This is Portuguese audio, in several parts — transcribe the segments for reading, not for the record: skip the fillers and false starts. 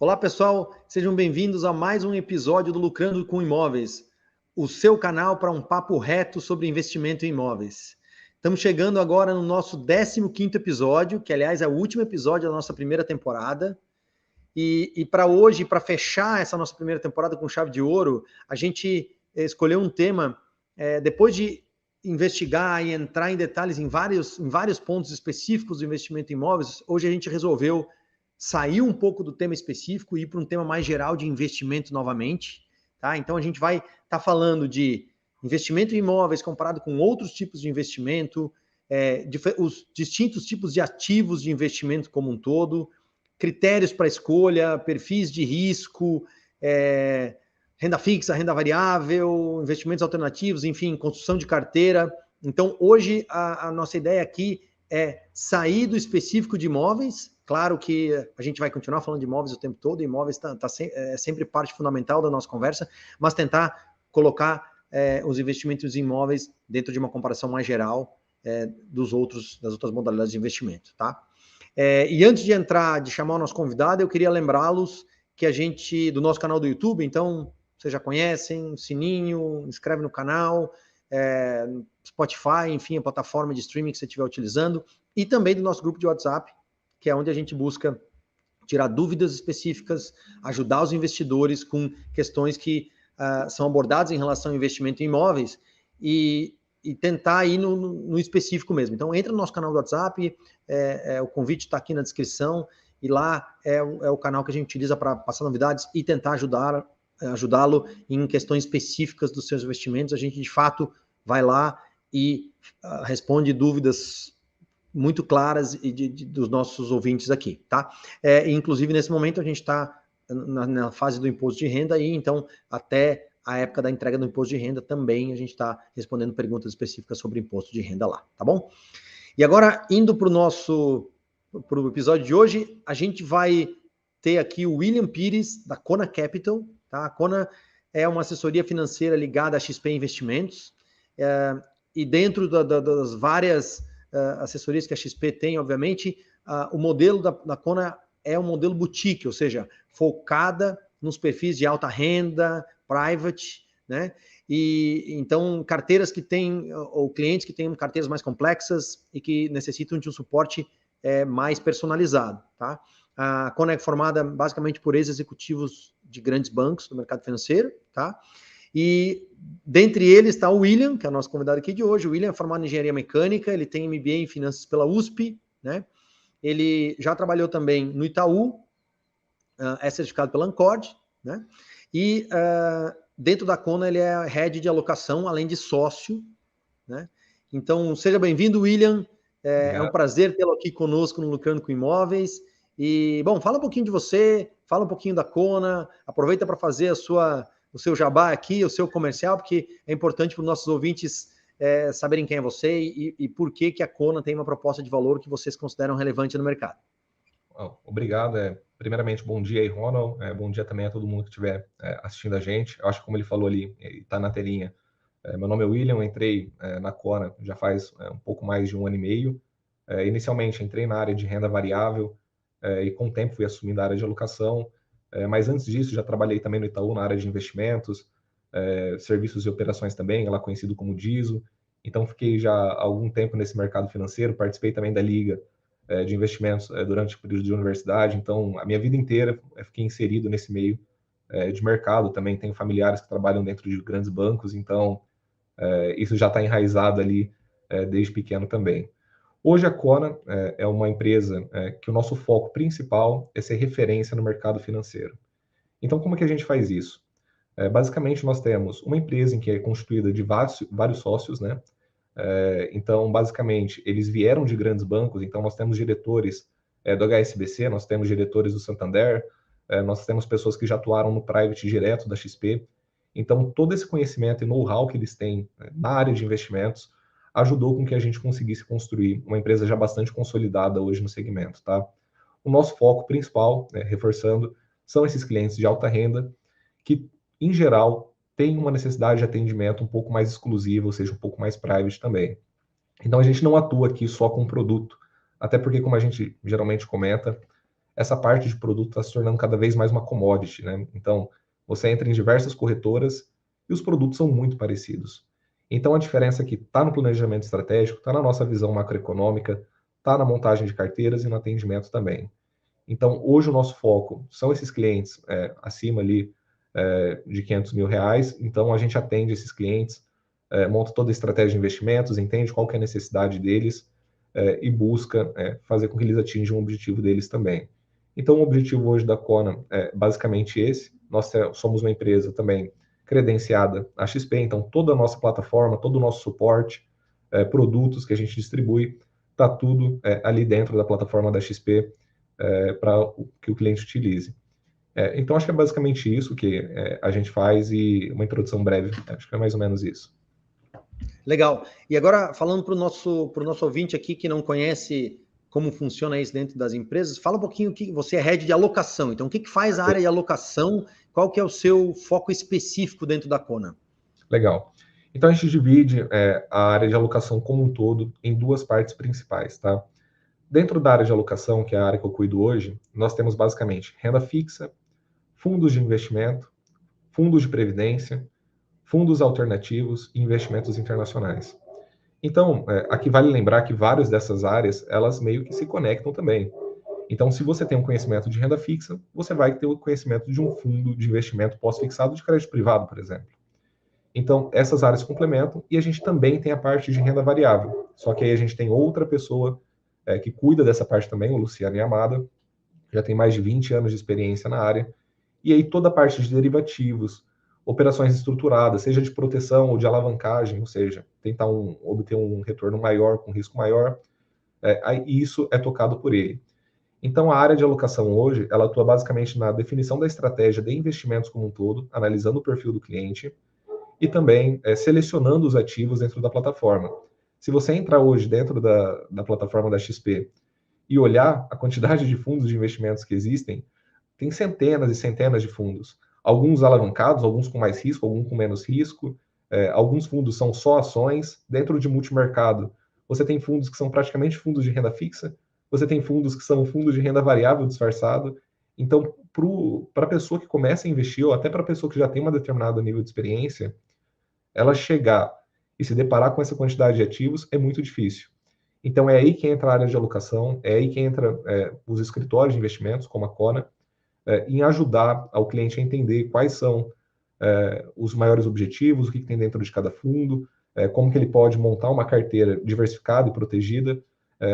Olá, pessoal, sejam bem-vindos a mais um episódio do Lucrando com Imóveis, o seu canal para um papo reto sobre investimento em imóveis. Estamos chegando agora no nosso 15º episódio, que aliás é o último episódio da nossa primeira temporada. E para hoje, para fechar essa nossa primeira temporada com chave de ouro, a gente escolheu um tema, depois de investigar e entrar em detalhes em vários pontos específicos do investimento em imóveis, hoje a gente resolveu sair um pouco do tema específico e ir para um tema mais geral de investimento novamente. Tá? Então a gente vai estar falando de investimento em imóveis comparado com outros tipos de investimento, os distintos tipos de ativos de investimento como um todo, critérios para escolha, perfis de risco, renda fixa, renda variável, investimentos alternativos, enfim, construção de carteira. Então, hoje, a nossa ideia aqui é sair do específico de imóveis. Claro que a gente vai continuar falando de imóveis o tempo todo, imóveis é sempre parte fundamental da nossa conversa, mas tentar colocar os investimentos em imóveis dentro de uma comparação mais geral das outras modalidades de investimento, tá? E antes de chamar o nosso convidado, eu queria lembrá-los que do nosso canal do YouTube, então, vocês já conhecem, sininho, inscreve no canal, Spotify, enfim, a plataforma de streaming que você estiver utilizando, e também do nosso grupo de WhatsApp, que é onde a gente busca tirar dúvidas específicas, ajudar os investidores com questões que são abordadas em relação ao investimento em imóveis e tentar ir no específico mesmo. Então, entra no nosso canal do WhatsApp, o convite está aqui na descrição, e lá é o canal que a gente utiliza para passar novidades e tentar ajudá-lo em questões específicas dos seus investimentos. A gente, de fato, vai lá e responde dúvidas muito claras dos nossos ouvintes aqui, tá? Inclusive, nesse momento, a gente está na fase do imposto de renda e, então, até a época da entrega do imposto de renda também a gente está respondendo perguntas específicas sobre imposto de renda lá, tá bom? E agora, indo para o episódio de hoje, a gente vai ter aqui o William Pires, da Kona Capital, tá? A Kona é uma assessoria financeira ligada à XP Investimentos, e dentro das várias assessorias que a XP tem, obviamente, o modelo da Kona é um modelo boutique, ou seja, focada nos perfis de alta renda, private, né? E então carteiras que têm, ou clientes que têm carteiras mais complexas e que necessitam de um suporte mais personalizado, tá? A Kona é formada basicamente por ex-executivos de grandes bancos do mercado financeiro, tá? E dentre eles está o William, que é o nosso convidado aqui de hoje. O William é formado em engenharia mecânica, ele tem MBA em finanças pela USP, né? Ele já trabalhou também no Itaú, é certificado pela Ancord, né? E dentro da Kona ele é head de alocação, além de sócio, né? Então, seja bem-vindo, William. É um prazer tê-lo aqui conosco no Lucrando com Imóveis. E, bom, fala um pouquinho de você, fala um pouquinho da Kona, aproveita para fazer o seu jabá aqui, o seu comercial, porque é importante para os nossos ouvintes saberem quem é você e por que a Kona tem uma proposta de valor que vocês consideram relevante no mercado. Obrigado. Primeiramente, bom dia aí, Ronald. Bom dia também a todo mundo que estiver assistindo a gente. Eu acho que, como ele falou ali, está na telinha. Meu nome é William, entrei na Kona já faz um pouco mais de 1 ano e meio. Inicialmente, entrei na área de renda variável e, com o tempo, fui assumindo a área de alocação. Mas antes disso, já trabalhei também no Itaú na área de investimentos, serviços e operações também, lá conhecido como DISO. Então, fiquei já há algum tempo nesse mercado financeiro, participei também da Liga de investimentos durante o período de universidade. Então, a minha vida inteira fiquei inserido nesse meio de mercado. Também tenho familiares que trabalham dentro de grandes bancos, então isso já está enraizado ali desde pequeno também. Hoje a Kona é uma empresa que o nosso foco principal é ser referência no mercado financeiro. Então, como é que a gente faz isso? Basicamente, nós temos uma empresa em que é constituída de vários sócios, né? Então, basicamente, eles vieram de grandes bancos, então nós temos diretores do HSBC, nós temos diretores do Santander, nós temos pessoas que já atuaram no private direto da XP. Então, todo esse conhecimento e know-how que eles têm na área de investimentos ajudou com que a gente conseguisse construir uma empresa já bastante consolidada hoje no segmento, tá? O nosso foco principal, reforçando, são esses clientes de alta renda que, em geral, têm uma necessidade de atendimento um pouco mais exclusivo, ou seja, um pouco mais private também. Então, a gente não atua aqui só com produto, até porque, como a gente geralmente comenta, essa parte de produto está se tornando cada vez mais uma commodity, né? Então, você entra em diversas corretoras e os produtos são muito parecidos. Então, a diferença aqui está no planejamento estratégico, está na nossa visão macroeconômica, está na montagem de carteiras e no atendimento também. Então, hoje o nosso foco são esses clientes acima ali de R$ 500 mil. Então, a gente atende esses clientes, monta toda a estratégia de investimentos, entende qual que é a necessidade deles e busca fazer com que eles atinjam o objetivo deles também. Então, o objetivo hoje da Kona é basicamente esse. Nós somos uma empresa também credenciada à XP, então toda a nossa plataforma, todo o nosso suporte, produtos que a gente distribui, está tudo ali dentro da plataforma da XP para que o cliente utilize. Então, acho que é basicamente isso que a gente faz e uma introdução breve. Acho que é mais ou menos isso. Legal. E agora, falando para o nosso ouvinte aqui que não conhece como funciona isso dentro das empresas, fala um pouquinho que você é head de alocação. Então, o que faz a área de alocação? Qual que é o seu foco específico dentro da Kona? Legal. Então, a gente divide a área de alocação como um todo em duas partes principais, tá? Dentro da área de alocação, que é a área que eu cuido hoje, nós temos basicamente renda fixa, fundos de investimento, fundos de previdência, fundos alternativos e investimentos internacionais. Então, aqui vale lembrar que várias dessas áreas, elas meio que se conectam também. Então, se você tem um conhecimento de renda fixa, você vai ter o conhecimento de um fundo de investimento pós-fixado de crédito privado, por exemplo. Então, essas áreas se complementam e a gente também tem a parte de renda variável. Só que aí a gente tem outra pessoa que cuida dessa parte também, o Luciano Yamada, já tem mais de 20 anos de experiência na área. E aí toda a parte de derivativos, operações estruturadas, seja de proteção ou de alavancagem, ou seja, tentar obter um retorno maior, com risco maior, isso é tocado por ele. Então, a área de alocação hoje, ela atua basicamente na definição da estratégia de investimentos como um todo, analisando o perfil do cliente e também selecionando os ativos dentro da plataforma. Se você entrar hoje dentro da plataforma da XP e olhar a quantidade de fundos de investimentos que existem, tem centenas e centenas de fundos. Alguns alavancados, alguns com mais risco, alguns com menos risco. Alguns fundos são só ações. Dentro de multimercado, você tem fundos que são praticamente fundos de renda fixa. Você tem fundos que são fundos de renda variável disfarçado. Então, para a pessoa que começa a investir, ou até para a pessoa que já tem um determinado nível de experiência, ela chegar e se deparar com essa quantidade de ativos é muito difícil. Então, é aí que entra a área de alocação, é aí que entra os escritórios de investimentos, como a Kona, em ajudar ao cliente a entender quais são os maiores objetivos, o que tem dentro de cada fundo, como que ele pode montar uma carteira diversificada e protegida,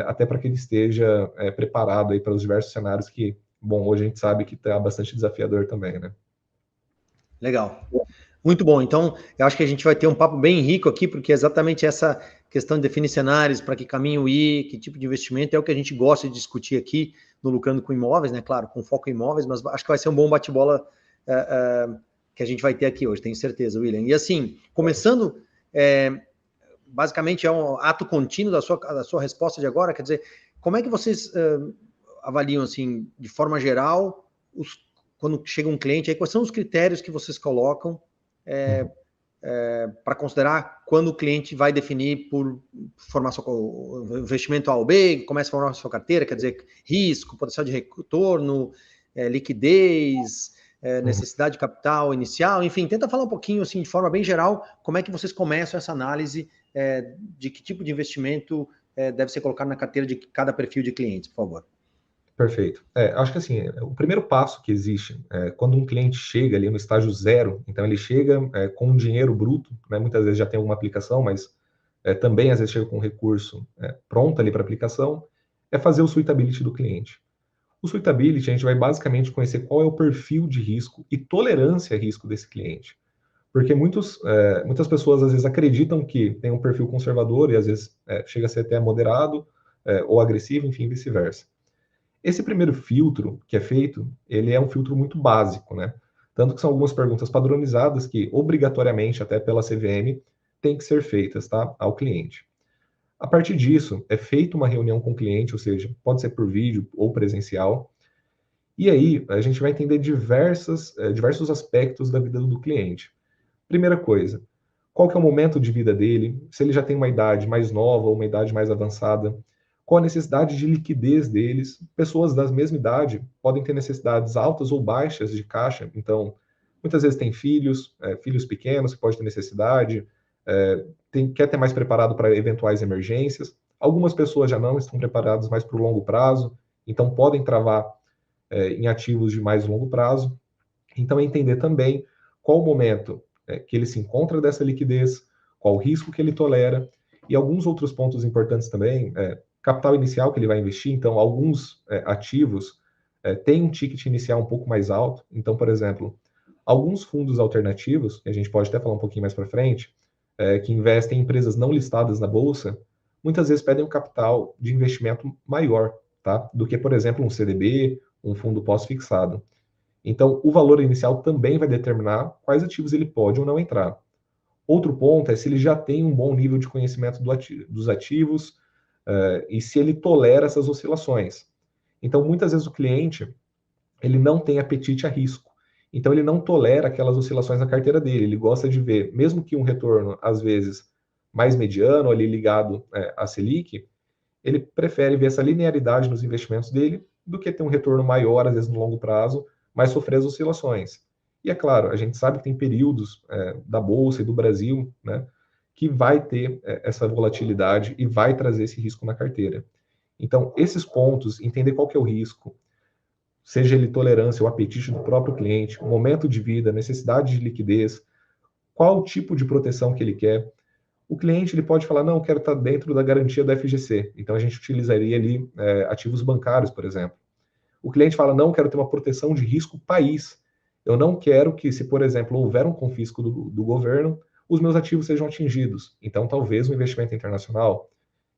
até para que ele esteja preparado aí para os diversos cenários que, bom, hoje a gente sabe que está bastante desafiador também, né? Legal. Muito bom. Então, eu acho que a gente vai ter um papo bem rico aqui, porque é exatamente essa questão de definir cenários, para que caminho ir, que tipo de investimento, é o que a gente gosta de discutir aqui no Lucrando com Imóveis, né? Claro, com foco em imóveis, mas acho que vai ser um bom bate-bola que a gente vai ter aqui hoje, tenho certeza, William. E assim, começando, basicamente é um ato contínuo da sua resposta de agora, quer dizer, como é que vocês avaliam, assim, de forma geral, quando chega um cliente, aí, quais são os critérios que vocês colocam para considerar quando o cliente vai definir por formar o investimento A ou B, começa a formar a sua carteira, quer dizer, risco, potencial de retorno, liquidez, necessidade de capital inicial, enfim, tenta falar um pouquinho, assim, de forma bem geral, como é que vocês começam essa análise de que tipo de investimento deve ser colocado na carteira de cada perfil de clientes, por favor. Perfeito. Acho que assim, o primeiro passo que existe quando um cliente chega ali no estágio zero, então ele chega com um dinheiro bruto, né, muitas vezes já tem alguma aplicação, mas também às vezes chega com um recurso pronto ali para aplicação, é fazer o suitability do cliente. O suitability, a gente vai basicamente conhecer qual é o perfil de risco e tolerância a risco desse cliente. Porque muitas pessoas às vezes acreditam que tem um perfil conservador e às vezes chega a ser até moderado ou agressivo, enfim, vice-versa. Esse primeiro filtro que é feito, ele é um filtro muito básico, né? Tanto que são algumas perguntas padronizadas que, obrigatoriamente, até pela CVM, tem que ser feitas, tá? Ao cliente. A partir disso, é feita uma reunião com o cliente, ou seja, pode ser por vídeo ou presencial, e aí a gente vai entender diversos aspectos da vida do cliente. Primeira coisa, qual que é o momento de vida dele, se ele já tem uma idade mais nova ou uma idade mais avançada, qual a necessidade de liquidez deles. Pessoas da mesma idade podem ter necessidades altas ou baixas de caixa, então, muitas vezes tem filhos, filhos pequenos que podem ter necessidade, quer ter mais preparado para eventuais emergências. Algumas pessoas já não estão preparadas mais para o longo prazo, então podem travar em ativos de mais longo prazo. Então, entender também qual o momento que ele se encontra dessa liquidez, qual o risco que ele tolera, e alguns outros pontos importantes também, capital inicial que ele vai investir. Então, alguns ativos têm um ticket inicial um pouco mais alto. Então, por exemplo, alguns fundos alternativos, que a gente pode até falar um pouquinho mais para frente, que investem em empresas não listadas na Bolsa, muitas vezes pedem um capital de investimento maior, tá? Do que, por exemplo, um CDB, um fundo pós-fixado. Então, o valor inicial também vai determinar quais ativos ele pode ou não entrar. Outro ponto é se ele já tem um bom nível de conhecimento dos ativos e se ele tolera essas oscilações. Então, muitas vezes o cliente ele não tem apetite a risco. Então, ele não tolera aquelas oscilações na carteira dele. Ele gosta de ver, mesmo que um retorno, às vezes, mais mediano, ali ligado à Selic, ele prefere ver essa linearidade nos investimentos dele do que ter um retorno maior, às vezes, no longo prazo, mas sofrer as oscilações. E é claro, a gente sabe que tem períodos da Bolsa e do Brasil, né, que vai ter essa volatilidade e vai trazer esse risco na carteira. Então, esses pontos, entender qual que é o risco, seja ele tolerância ou apetite do próprio cliente, momento de vida, necessidade de liquidez, qual o tipo de proteção que ele quer. O cliente ele pode falar, não, eu quero estar dentro da garantia do FGC. Então, a gente utilizaria ali ativos bancários, por exemplo. O cliente fala, não, eu quero ter uma proteção de risco país. Eu não quero que, se, por exemplo, houver um confisco do governo, os meus ativos sejam atingidos. Então, talvez um investimento internacional.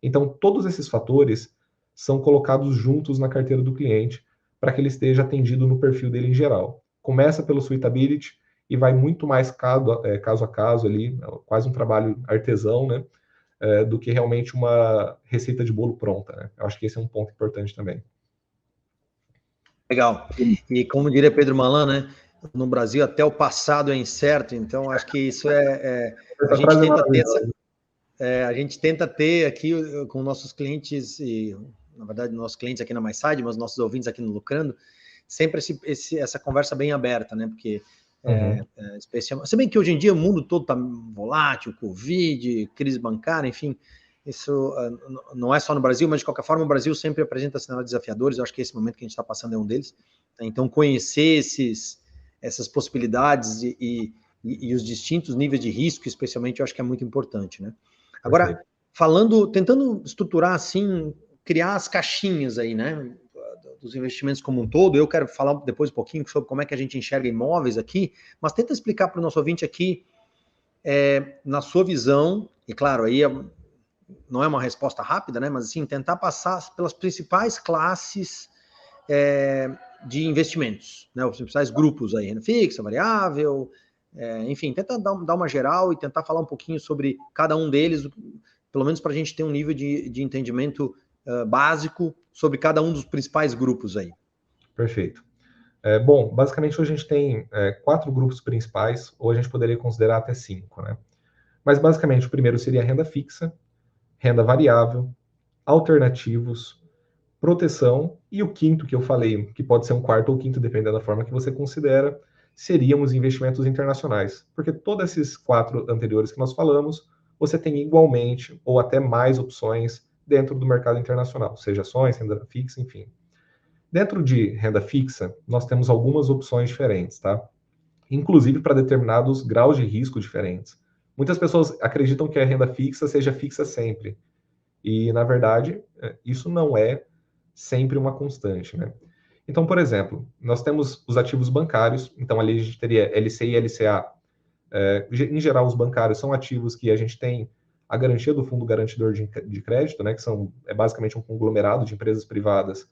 Então, todos esses fatores são colocados juntos na carteira do cliente para que ele esteja atendido no perfil dele em geral. Começa pelo suitability e vai muito mais caso a caso ali, quase um trabalho artesão, né? Do que realmente uma receita de bolo pronta, né? Eu acho que esse é um ponto importante também. Legal. E como diria Pedro Malan, né? No Brasil até o passado é incerto, então acho que isso a gente tenta ter aqui com nossos clientes e na verdade nossos clientes aqui na MySide, mas nossos ouvintes aqui no Lucrando, sempre essa conversa bem aberta, né? Porque especialmente, se bem que hoje em dia o mundo todo está volátil, Covid, crise bancária, enfim, isso não é só no Brasil, mas de qualquer forma o Brasil sempre apresenta cenários desafiadores. Eu acho que esse momento que a gente está passando é um deles. Então, conhecer essas possibilidades e os distintos níveis de risco, especialmente, eu acho que é muito importante, né? Agora, tentando estruturar assim, criar as caixinhas aí, né? Dos investimentos como um todo. Eu quero falar depois um pouquinho sobre como é que a gente enxerga imóveis aqui, mas tenta explicar para o nosso ouvinte aqui, na sua visão, e claro, aí não é uma resposta rápida, né? Mas assim, tentar passar pelas principais classes de investimentos, né? Os principais grupos aí, renda fixa, variável, enfim, tenta dar uma geral e tentar falar um pouquinho sobre cada um deles, pelo menos para a gente ter um nível de entendimento básico sobre cada um dos principais grupos aí. Perfeito. Bom, basicamente hoje a gente tem 4 grupos principais, ou a gente poderia considerar até 5, né? Mas basicamente o primeiro seria a renda fixa, renda variável, alternativos, proteção, e o quinto que eu falei, que pode ser um quarto ou quinto, dependendo da forma que você considera, seriam os investimentos internacionais. Porque todos esses 4 anteriores que nós falamos, você tem igualmente ou até mais opções dentro do mercado internacional, seja ações, renda fixa, enfim. Dentro de renda fixa, nós temos algumas opções diferentes, tá? Inclusive para determinados graus de risco diferentes. Muitas pessoas acreditam que a renda fixa seja fixa sempre. E, na verdade, isso não é sempre uma constante, né? Então, por exemplo, nós temos os ativos bancários. Então, ali a gente teria LCI e LCA. Em geral, os bancários são ativos que a gente tem a garantia do fundo garantidor de crédito, né? Que é basicamente um conglomerado de empresas privadas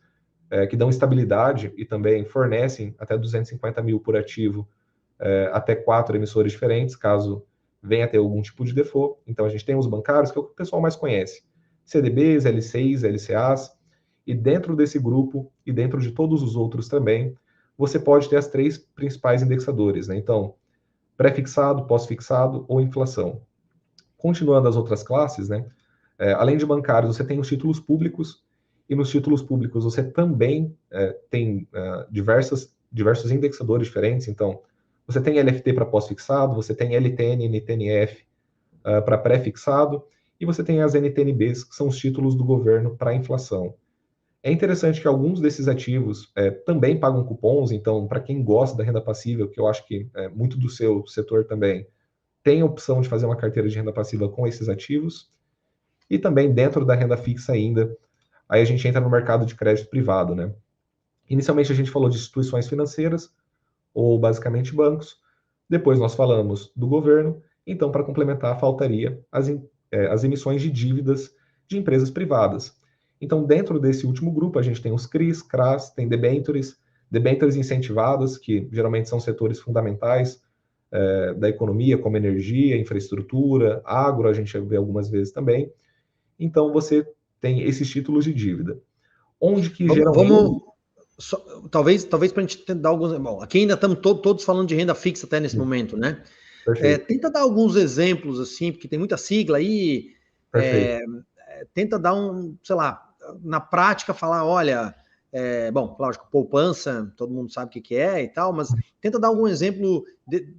que dão estabilidade e também fornecem até 250 mil por ativo, até 4 emissores diferentes, caso venha a ter algum tipo de default. Então, a gente tem os bancários, que é o que o pessoal mais conhece. CDBs, LCIs, LCAs, e dentro desse grupo, e dentro de todos os outros também, você pode ter as 3 principais indexadores, né? Então, pré-fixado, pós-fixado ou inflação. Continuando as outras classes, né? Além de bancários, você tem os títulos públicos, E nos títulos públicos você também tem diversos indexadores diferentes. Então, você tem LFT para pós-fixado, você tem LTN, NTNF para pré-fixado, e você tem as NTNBs, que são os títulos do governo para inflação. É interessante que alguns desses ativos também pagam cupons, então, para quem gosta da renda passiva, que eu acho que é muito do seu setor também, tem a opção de fazer uma carteira de renda passiva com esses ativos, e também dentro da renda fixa ainda, aí a gente entra no mercado de crédito privado, né? Inicialmente a gente falou de instituições financeiras, ou basicamente bancos, depois nós falamos do governo, então para complementar faltaria as emissões de dívidas de empresas privadas. Então dentro desse último grupo a gente tem os CRIs, CRAs, tem debêntures incentivadas, que geralmente são setores fundamentais da economia, como energia, infraestrutura, agro, a gente vê algumas vezes também. Então você tem esses títulos de dívida. Onde que geralmente... Talvez para a gente dar alguns... Bom, aqui ainda estamos todos falando de renda fixa até nesse momento, né? Perfeito. Tenta dar alguns exemplos, assim, porque tem muita sigla aí. Tenta dar sei lá, na prática falar, olha... bom, lógico, poupança, todo mundo sabe o que é e tal, mas tenta dar algum exemplo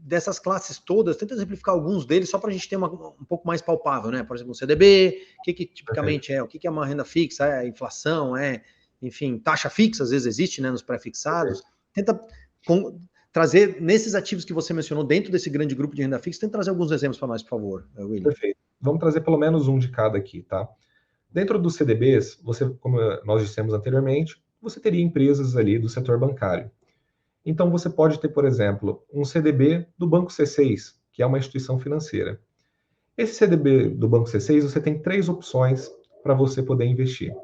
dessas classes todas, tenta exemplificar alguns deles, só para a gente ter um pouco mais palpável, né? Por exemplo, o CDB, o que tipicamente o que é uma renda fixa, inflação, enfim, taxa fixa, às vezes existe, né, nos pré-fixados. Tenta trazer, nesses ativos que você mencionou, dentro desse grande grupo de renda fixa, tenta trazer alguns exemplos para nós, por favor, William. Perfeito. Vamos trazer pelo menos um de cada aqui, tá? Dentro dos CDBs, você, como nós dissemos anteriormente, você teria empresas ali do setor bancário. Então, você pode ter, por exemplo, um CDB do Banco C6, que é uma instituição financeira. Esse CDB do Banco C6, você tem 3 opções para você poder investir.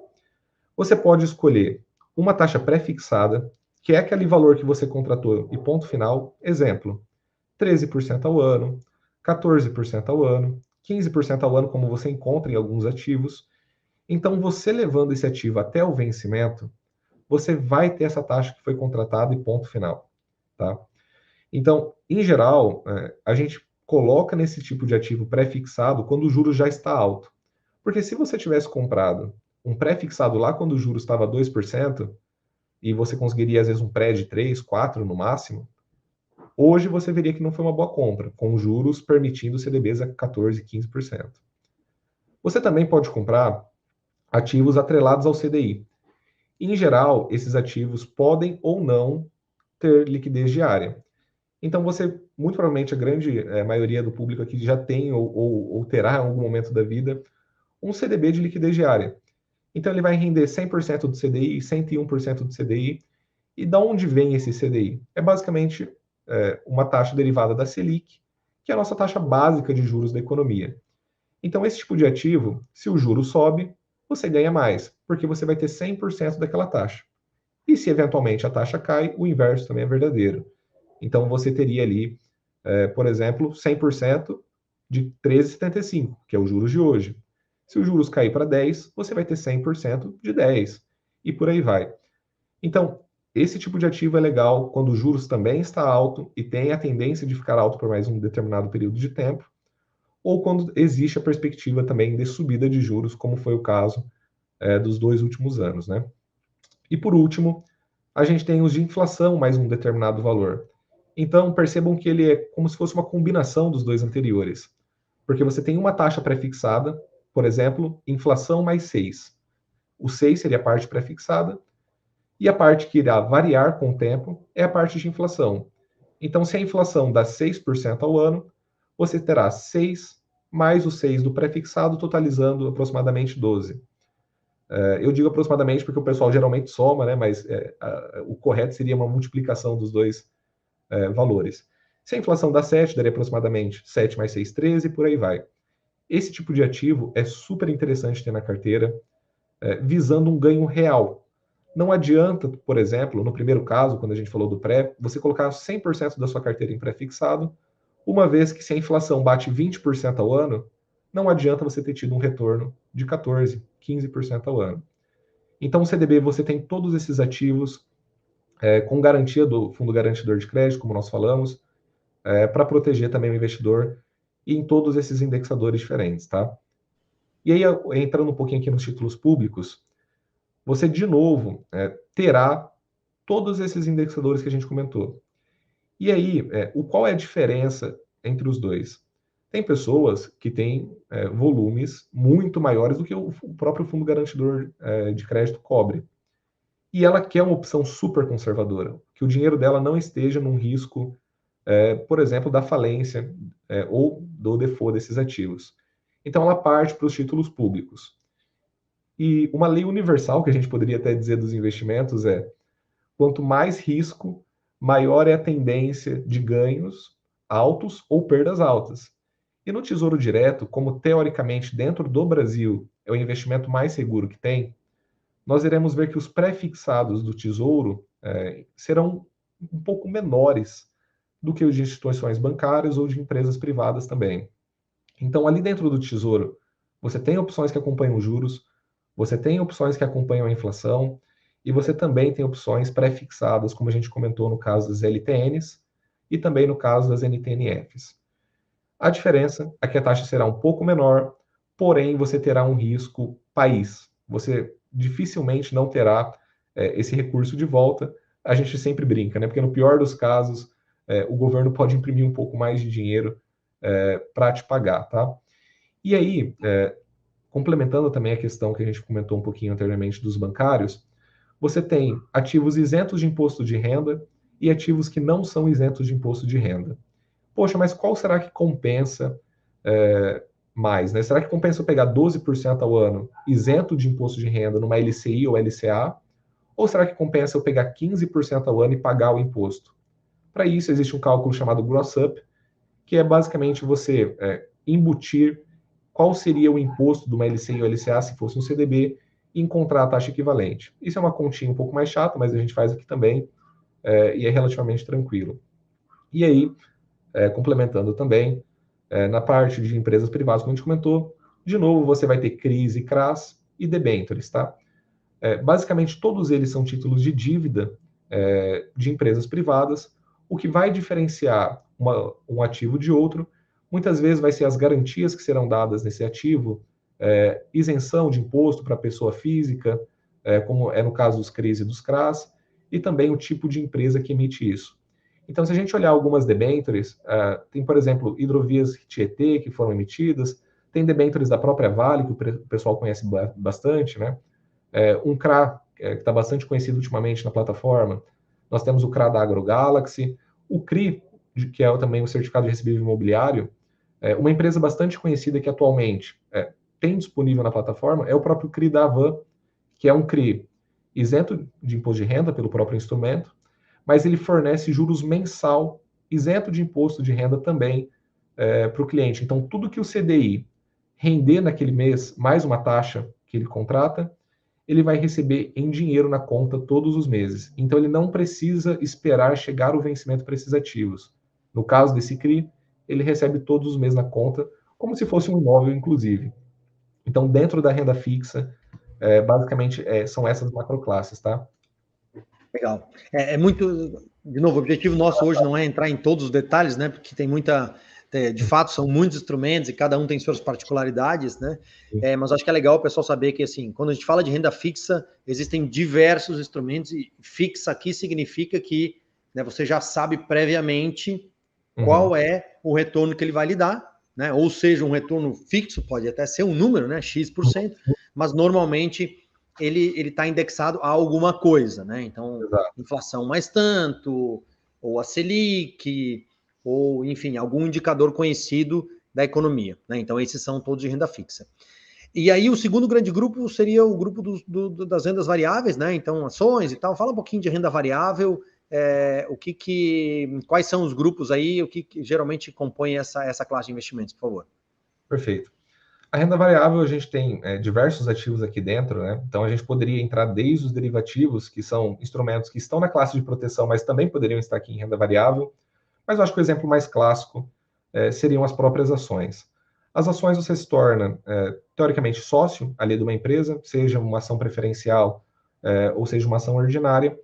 Você pode escolher uma taxa pré-fixada, que é aquele valor que você contratou e ponto final. Exemplo, 13% ao ano, 14% ao ano, 15% ao ano, como você encontra em alguns ativos. Então, você levando esse ativo até o vencimento, você vai ter essa taxa que foi contratada e ponto final, tá? Então, em geral, a gente coloca nesse tipo de ativo pré-fixado quando o juro já está alto. Porque se você tivesse comprado um pré-fixado lá quando o juro estava 2%, e você conseguiria, às vezes, um pré de 3, 4 no máximo, hoje você veria que não foi uma boa compra, com juros permitindo CDBs a 14, 15%. Você também pode comprar ativos atrelados ao CDI. Em geral, esses ativos podem ou não ter liquidez diária. Então, você, muito provavelmente, a grande maioria do público aqui já tem ou terá em algum momento da vida um CDB de liquidez diária. Então, ele vai render 100% do CDI, 101% do CDI. E de onde vem esse CDI? É basicamente uma taxa derivada da Selic, que é a nossa taxa básica de juros da economia. Então, esse tipo de ativo, se o juro sobe, você ganha mais, porque você vai ter 100% daquela taxa. E se eventualmente a taxa cai, o inverso também é verdadeiro. Então, você teria ali, por exemplo, 100% de 13,75, que é o juros de hoje. Se os juros cair para 10, você vai ter 100% de 10. E por aí vai. Então, esse tipo de ativo é legal quando os juros também está alto e tem a tendência de ficar alto por mais um determinado período de tempo, ou quando existe a perspectiva também de subida de juros, como foi o caso dos 2 últimos anos, né? E por último, a gente tem os de inflação mais um determinado valor. Então, percebam que ele é como se fosse uma combinação dos dois anteriores. Porque você tem uma taxa pré-fixada, por exemplo, inflação mais 6. O 6 seria a parte pré-fixada, e a parte que irá variar com o tempo é a parte de inflação. Então, se a inflação dá 6% ao ano, você terá 6 mais o 6 do pré-fixado, totalizando aproximadamente 12. Eu digo aproximadamente porque o pessoal geralmente soma, né? Mas o correto seria uma multiplicação dos dois valores. Se a inflação dá 7, daria aproximadamente 7 mais 6, 13, e por aí vai. Esse tipo de ativo é super interessante ter na carteira, visando um ganho real. Não adianta, por exemplo, no primeiro caso, quando a gente falou do pré, você colocar 100% da sua carteira em pré-fixado, uma vez que se a inflação bate 20% ao ano, não adianta você ter tido um retorno de 14%, 15% ao ano. Então, o CDB, você tem todos esses ativos com garantia do Fundo Garantidor de Crédito, como nós falamos, para proteger também o investidor e em todos esses indexadores diferentes, tá? E aí, entrando um pouquinho aqui nos títulos públicos, você de novo terá todos esses indexadores que a gente comentou. E aí, qual é a diferença entre os dois? Tem pessoas que têm volumes muito maiores do que o próprio fundo garantidor de crédito cobre. E ela quer uma opção super conservadora, que o dinheiro dela não esteja num risco, por exemplo, da falência ou do default desses ativos. Então, ela parte para os títulos públicos. E uma lei universal que a gente poderia até dizer dos investimentos é: quanto mais risco, maior é a tendência de ganhos altos ou perdas altas. E no Tesouro Direto, como teoricamente dentro do Brasil é o investimento mais seguro que tem, nós iremos ver que os pré-fixados do Tesouro serão um pouco menores do que os de instituições bancárias ou de empresas privadas também. Então, ali dentro do Tesouro, você tem opções que acompanham os juros, você tem opções que acompanham a inflação, e você também tem opções pré-fixadas, como a gente comentou no caso das LTNs e também no caso das NTNFs. A diferença é que a taxa será um pouco menor, porém você terá um risco país. Você dificilmente não terá esse recurso de volta. A gente sempre brinca, né? Porque no pior dos casos, o governo pode imprimir um pouco mais de dinheiro para te pagar, tá? E aí, complementando também a questão que a gente comentou um pouquinho anteriormente dos bancários, você tem ativos isentos de imposto de renda e ativos que não são isentos de imposto de renda. Poxa, mas qual será que compensa mais, né? Será que compensa eu pegar 12% ao ano isento de imposto de renda numa LCI ou LCA? Ou será que compensa eu pegar 15% ao ano e pagar o imposto? Para isso, existe um cálculo chamado Gross Up, que é basicamente você embutir qual seria o imposto de uma LCI ou LCA se fosse um CDB e encontrar a taxa equivalente. Isso é uma continha um pouco mais chata, mas a gente faz aqui também e é relativamente tranquilo. E aí, complementando também, na parte de empresas privadas, como a gente comentou, de novo você vai ter CRIs, CRAs e debentures, tá? Basicamente, todos eles são títulos de dívida de empresas privadas. O que vai diferenciar um ativo de outro, muitas vezes vai ser as garantias que serão dadas nesse ativo, isenção de imposto para pessoa física, como é no caso dos CRIs e dos CRAs, e também o tipo de empresa que emite isso. Então, se a gente olhar algumas debêntures, tem, por exemplo, hidrovias Tietê que foram emitidas, tem debêntures da própria Vale, que o pessoal conhece bastante, né? Um CRA, que está bastante conhecido ultimamente na plataforma. Nós temos o CRA da AgroGalaxy, o CRI, que é também o Certificado de Recebível Imobiliário, uma empresa bastante conhecida que atualmente tem disponível na plataforma é o próprio CRI da Avan, que é um CRI isento de imposto de renda pelo próprio instrumento, mas ele fornece juros mensal, isento de imposto de renda também para o cliente. Então, tudo que o CDI render naquele mês, mais uma taxa que ele contrata, ele vai receber em dinheiro na conta todos os meses. Então, ele não precisa esperar chegar o vencimento para esses ativos. No caso desse CRI, ele recebe todos os meses na conta, como se fosse um imóvel, inclusive. Então, dentro da renda fixa, basicamente, são essas macroclasses, tá? Legal. É muito, de novo, o objetivo nosso hoje não é entrar em todos os detalhes, né? Porque tem muita, de fato, são muitos instrumentos e cada um tem suas particularidades, né? Mas acho que é legal o pessoal saber que, assim, quando a gente fala de renda fixa, existem diversos instrumentos e fixa aqui significa que, né, você já sabe previamente qual é o retorno que ele vai lhe dar, né? Ou seja, um retorno fixo, pode até ser um número, né? X%, mas normalmente ele está indexado a alguma coisa, né? Então, Exato. inflação mais tanto, ou a Selic, ou, enfim, algum indicador conhecido da economia, né? Então, esses são todos de renda fixa. E aí, o segundo grande grupo seria o grupo das rendas variáveis, né? Então, ações e tal. Fala um pouquinho de renda variável, quais são os grupos aí, o que geralmente compõe essa classe de investimentos, por favor. Perfeito. A renda variável, a gente tem diversos ativos aqui dentro, né? Então, a gente poderia entrar desde os derivativos, que são instrumentos que estão na classe de proteção, mas também poderiam estar aqui em renda variável. Mas eu acho que o exemplo mais clássico seriam as próprias ações. As ações você se torna, teoricamente, sócio ali de uma empresa, seja uma ação preferencial ou seja uma ação ordinária,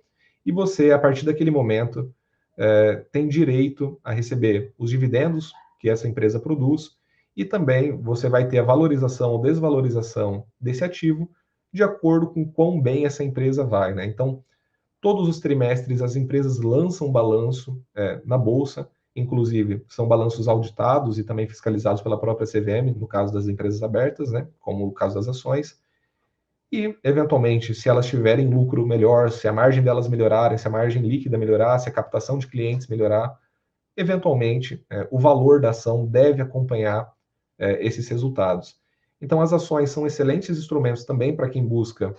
e você, a partir daquele momento, tem direito a receber os dividendos que essa empresa produz, e também você vai ter a valorização ou desvalorização desse ativo de acordo com quão bem essa empresa vai, né? Então, todos os trimestres as empresas lançam balanço na Bolsa, inclusive são balanços auditados e também fiscalizados pela própria CVM, no caso das empresas abertas, né? Como o caso das ações. E, eventualmente, se elas tiverem lucro melhor, se a margem delas melhorarem, se a margem líquida melhorar, se a captação de clientes melhorar, eventualmente, o valor da ação deve acompanhar esses resultados. Então, as ações são excelentes instrumentos também para quem busca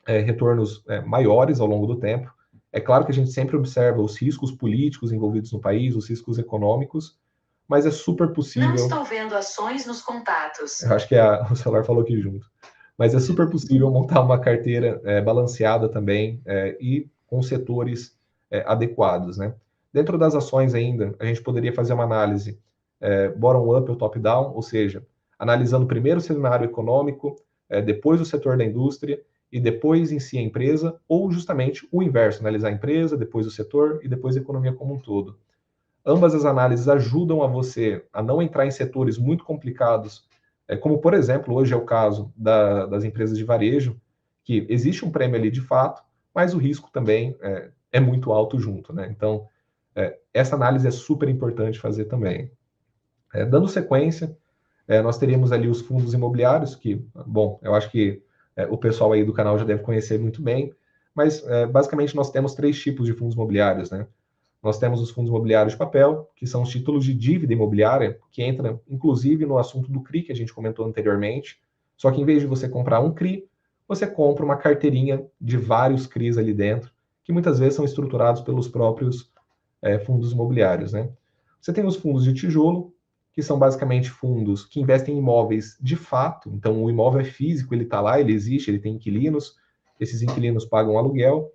retornos maiores ao longo do tempo. É claro que a gente sempre observa os riscos políticos envolvidos no país, os riscos econômicos, mas é super possível... Não estou vendo ações nos contatos. Eu acho que o celular falou aqui junto. Mas é super possível montar uma carteira balanceada também e com setores adequados, né? Dentro das ações ainda, a gente poderia fazer uma análise bottom-up ou top-down, ou seja, analisando primeiro o cenário econômico, depois o setor da indústria e depois em si a empresa, ou justamente o inverso, analisar a empresa, depois o setor e depois a economia como um todo. Ambas as análises ajudam a você a não entrar em setores muito complicados, como, por exemplo, hoje é o caso das empresas de varejo, que existe um prêmio ali de fato, mas o risco também é muito alto junto, né? Então, essa análise é super importante fazer também. Dando sequência, nós teríamos ali os fundos imobiliários, que, bom, eu acho que o pessoal aí do canal já deve conhecer muito bem, mas basicamente nós temos 3 tipos de fundos imobiliários, né? Nós temos os fundos imobiliários de papel, que são os títulos de dívida imobiliária, que entra, inclusive, no assunto do CRI, que a gente comentou anteriormente. Só que, em vez de você comprar um CRI, você compra uma carteirinha de vários CRIs ali dentro, que muitas vezes são estruturados pelos próprios fundos imobiliários, né? Você tem os fundos de tijolo, que são basicamente fundos que investem em imóveis de fato. Então, o imóvel é físico, ele está lá, ele existe, ele tem inquilinos, esses inquilinos pagam aluguel.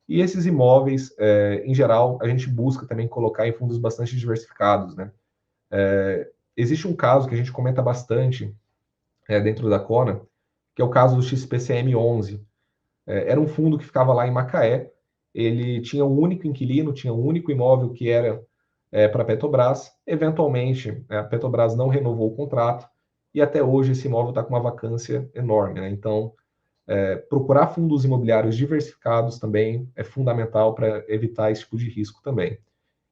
E esses imóveis, em geral, a gente busca também colocar em fundos bastante diversificados, né? Existe um caso que a gente comenta bastante dentro da Kona, que é o caso do XPCM11. Era um fundo que ficava lá em Macaé, ele tinha um único inquilino, tinha um único imóvel que era para a Petrobras. Eventualmente, a Petrobras não renovou o contrato e até hoje esse imóvel está com uma vacância enorme, né? Então, procurar fundos imobiliários diversificados também é fundamental para evitar esse tipo de risco também.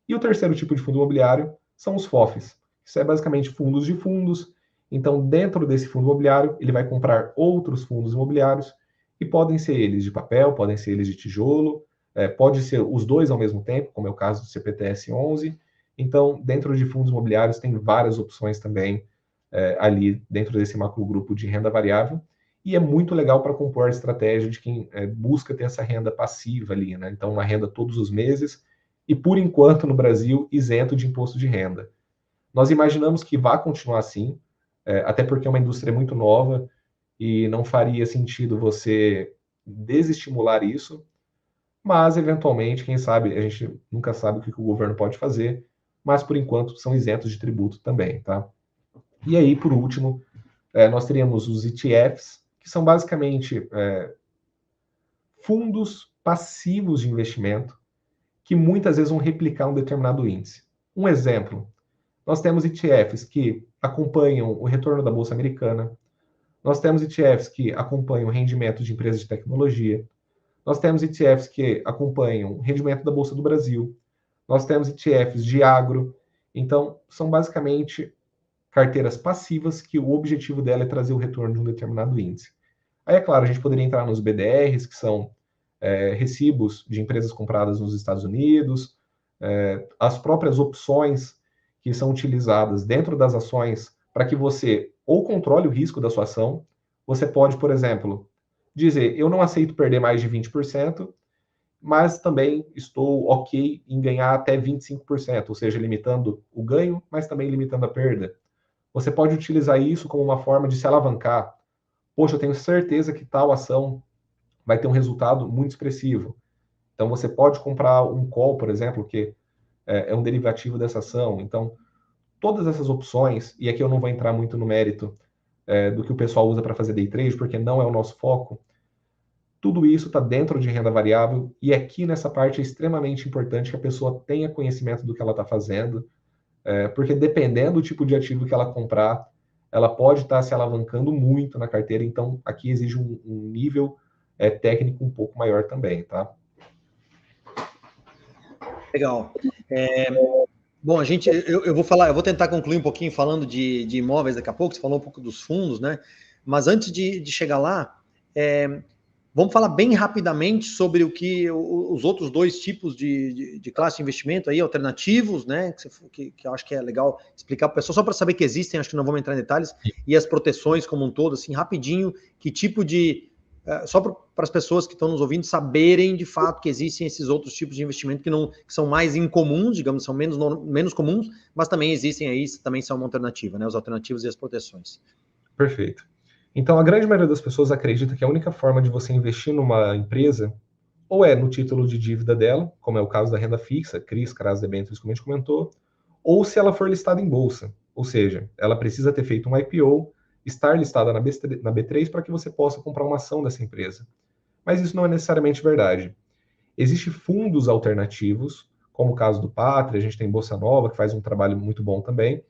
E o terceiro tipo de fundo imobiliário são os FOFs. Isso é basicamente fundos de fundos. Então, dentro desse fundo imobiliário, ele vai comprar outros fundos imobiliários e podem ser eles de papel, podem ser eles de tijolo, pode ser os dois ao mesmo tempo, como é o caso do CPTS-11. Então, dentro de fundos imobiliários tem várias opções também ali dentro desse macrogrupo de renda variável. E é muito legal para compor a estratégia de quem busca ter essa renda passiva ali, né? Então, uma renda todos os meses e, por enquanto, no Brasil, isento de imposto de renda. Nós imaginamos que vai continuar assim, até porque é uma indústria muito nova e não faria sentido você desestimular isso, mas, eventualmente, quem sabe, a gente nunca sabe o que o governo pode fazer, mas, por enquanto, são isentos de tributo também, tá? E aí, por último, nós teríamos os ETFs, que são basicamente fundos passivos de investimento que muitas vezes vão replicar um determinado índice. Um exemplo, nós temos ETFs que acompanham o retorno da Bolsa Americana, nós temos ETFs que acompanham o rendimento de empresas de tecnologia, nós temos ETFs que acompanham o rendimento da Bolsa do Brasil, nós temos ETFs de agro. Então, são basicamente carteiras passivas que o objetivo dela é trazer o retorno de um determinado índice. Aí, é claro, a gente poderia entrar nos BDRs, que são recibos de empresas compradas nos Estados Unidos, as próprias opções que são utilizadas dentro das ações para que você ou controle o risco da sua ação. Você pode, por exemplo, dizer, eu não aceito perder mais de 20%, mas também estou ok em ganhar até 25%, ou seja, limitando o ganho, mas também limitando a perda. Você pode utilizar isso como uma forma de se alavancar. Poxa, eu tenho certeza que tal ação vai ter um resultado muito expressivo. Então, você pode comprar um call, por exemplo, que é um derivativo dessa ação. Então, todas essas opções, e aqui eu não vou entrar muito no mérito do que o pessoal usa para fazer day trade, porque não é o nosso foco, tudo isso está dentro de renda variável, e aqui nessa parte é extremamente importante que a pessoa tenha conhecimento do que ela está fazendo, porque dependendo do tipo de ativo que ela comprar, ela pode estar se alavancando muito na carteira, então aqui exige um nível técnico um pouco maior também, tá? Legal. Bom, eu vou tentar concluir um pouquinho falando de imóveis daqui a pouco, você falou um pouco dos fundos, né? Mas antes de chegar lá, vamos falar bem rapidamente sobre o que os outros dois tipos de classe de investimento aí, alternativos, né? Que eu acho que é legal explicar para o pessoal, só para saber que existem, acho que não vamos entrar em detalhes, e as proteções como um todo, assim, rapidinho, que tipo de. Só para as pessoas que estão nos ouvindo saberem de fato que existem esses outros tipos de investimento que são mais incomuns, digamos, são menos comuns, mas também existem aí, também são uma alternativa, né? Os alternativos e as proteções. Perfeito. Então, a grande maioria das pessoas acredita que a única forma de você investir numa empresa ou é no título de dívida dela, como é o caso da renda fixa, CRIs, CRAS, debêntures, como a gente comentou, ou se ela for listada em bolsa, ou seja, ela precisa ter feito um IPO, estar listada na B3 para que você possa comprar uma ação dessa empresa. Mas isso não é necessariamente verdade. Existem fundos alternativos, como o caso do Pátria, a gente tem Bolsa Nova, que faz um trabalho muito bom também,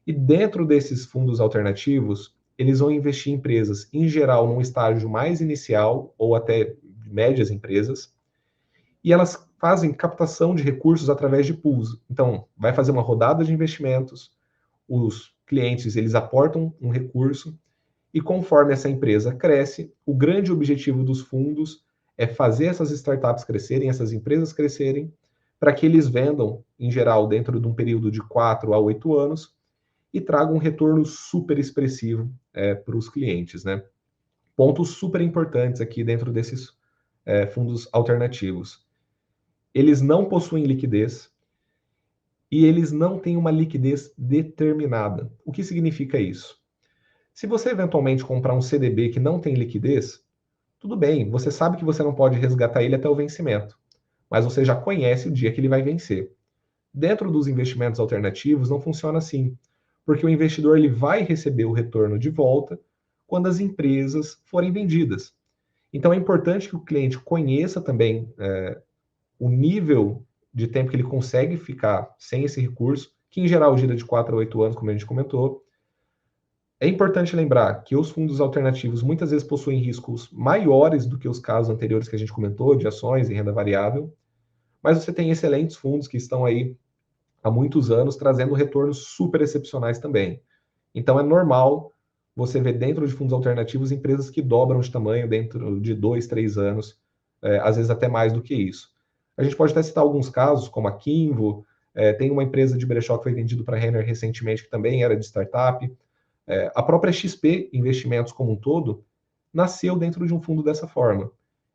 e dentro desses fundos alternativos, eles vão investir em empresas, em geral, num estágio mais inicial, ou até médias empresas, e elas fazem captação de recursos através de pools. Então, vai fazer uma rodada de investimentos, os clientes eles aportam um recurso, e conforme essa empresa cresce, o grande objetivo dos fundos é fazer essas startups crescerem, essas empresas crescerem, para que eles vendam, em geral, dentro de um período de 4 a 8 anos, e traga um retorno super expressivo para os clientes, né? Pontos super importantes aqui dentro desses fundos alternativos. Eles não possuem liquidez e eles não têm uma liquidez determinada. O que significa isso? Se você eventualmente comprar um CDB que não tem liquidez, tudo bem, você sabe que você não pode resgatar ele até o vencimento, mas você já conhece o dia que ele vai vencer. Dentro dos investimentos alternativos não funciona assim, porque o investidor ele vai receber o retorno de volta quando as empresas forem vendidas. Então é importante que o cliente conheça também o nível de tempo que ele consegue ficar sem esse recurso, que em geral gira de 4 a 8 anos, como a gente comentou. É importante lembrar que os fundos alternativos muitas vezes possuem riscos maiores do que os casos anteriores que a gente comentou, de ações e renda variável, mas você tem excelentes fundos que estão aí há muitos anos, trazendo retornos super excepcionais também. Então é normal você ver dentro de fundos alternativos empresas que dobram de tamanho dentro de 2, 3 anos, às vezes até mais do que isso. A gente pode até citar alguns casos, como a Kinvo, tem uma empresa de brechó que foi vendido para a Renner recentemente, que também era de startup. A própria XP Investimentos como um todo nasceu dentro de um fundo dessa forma.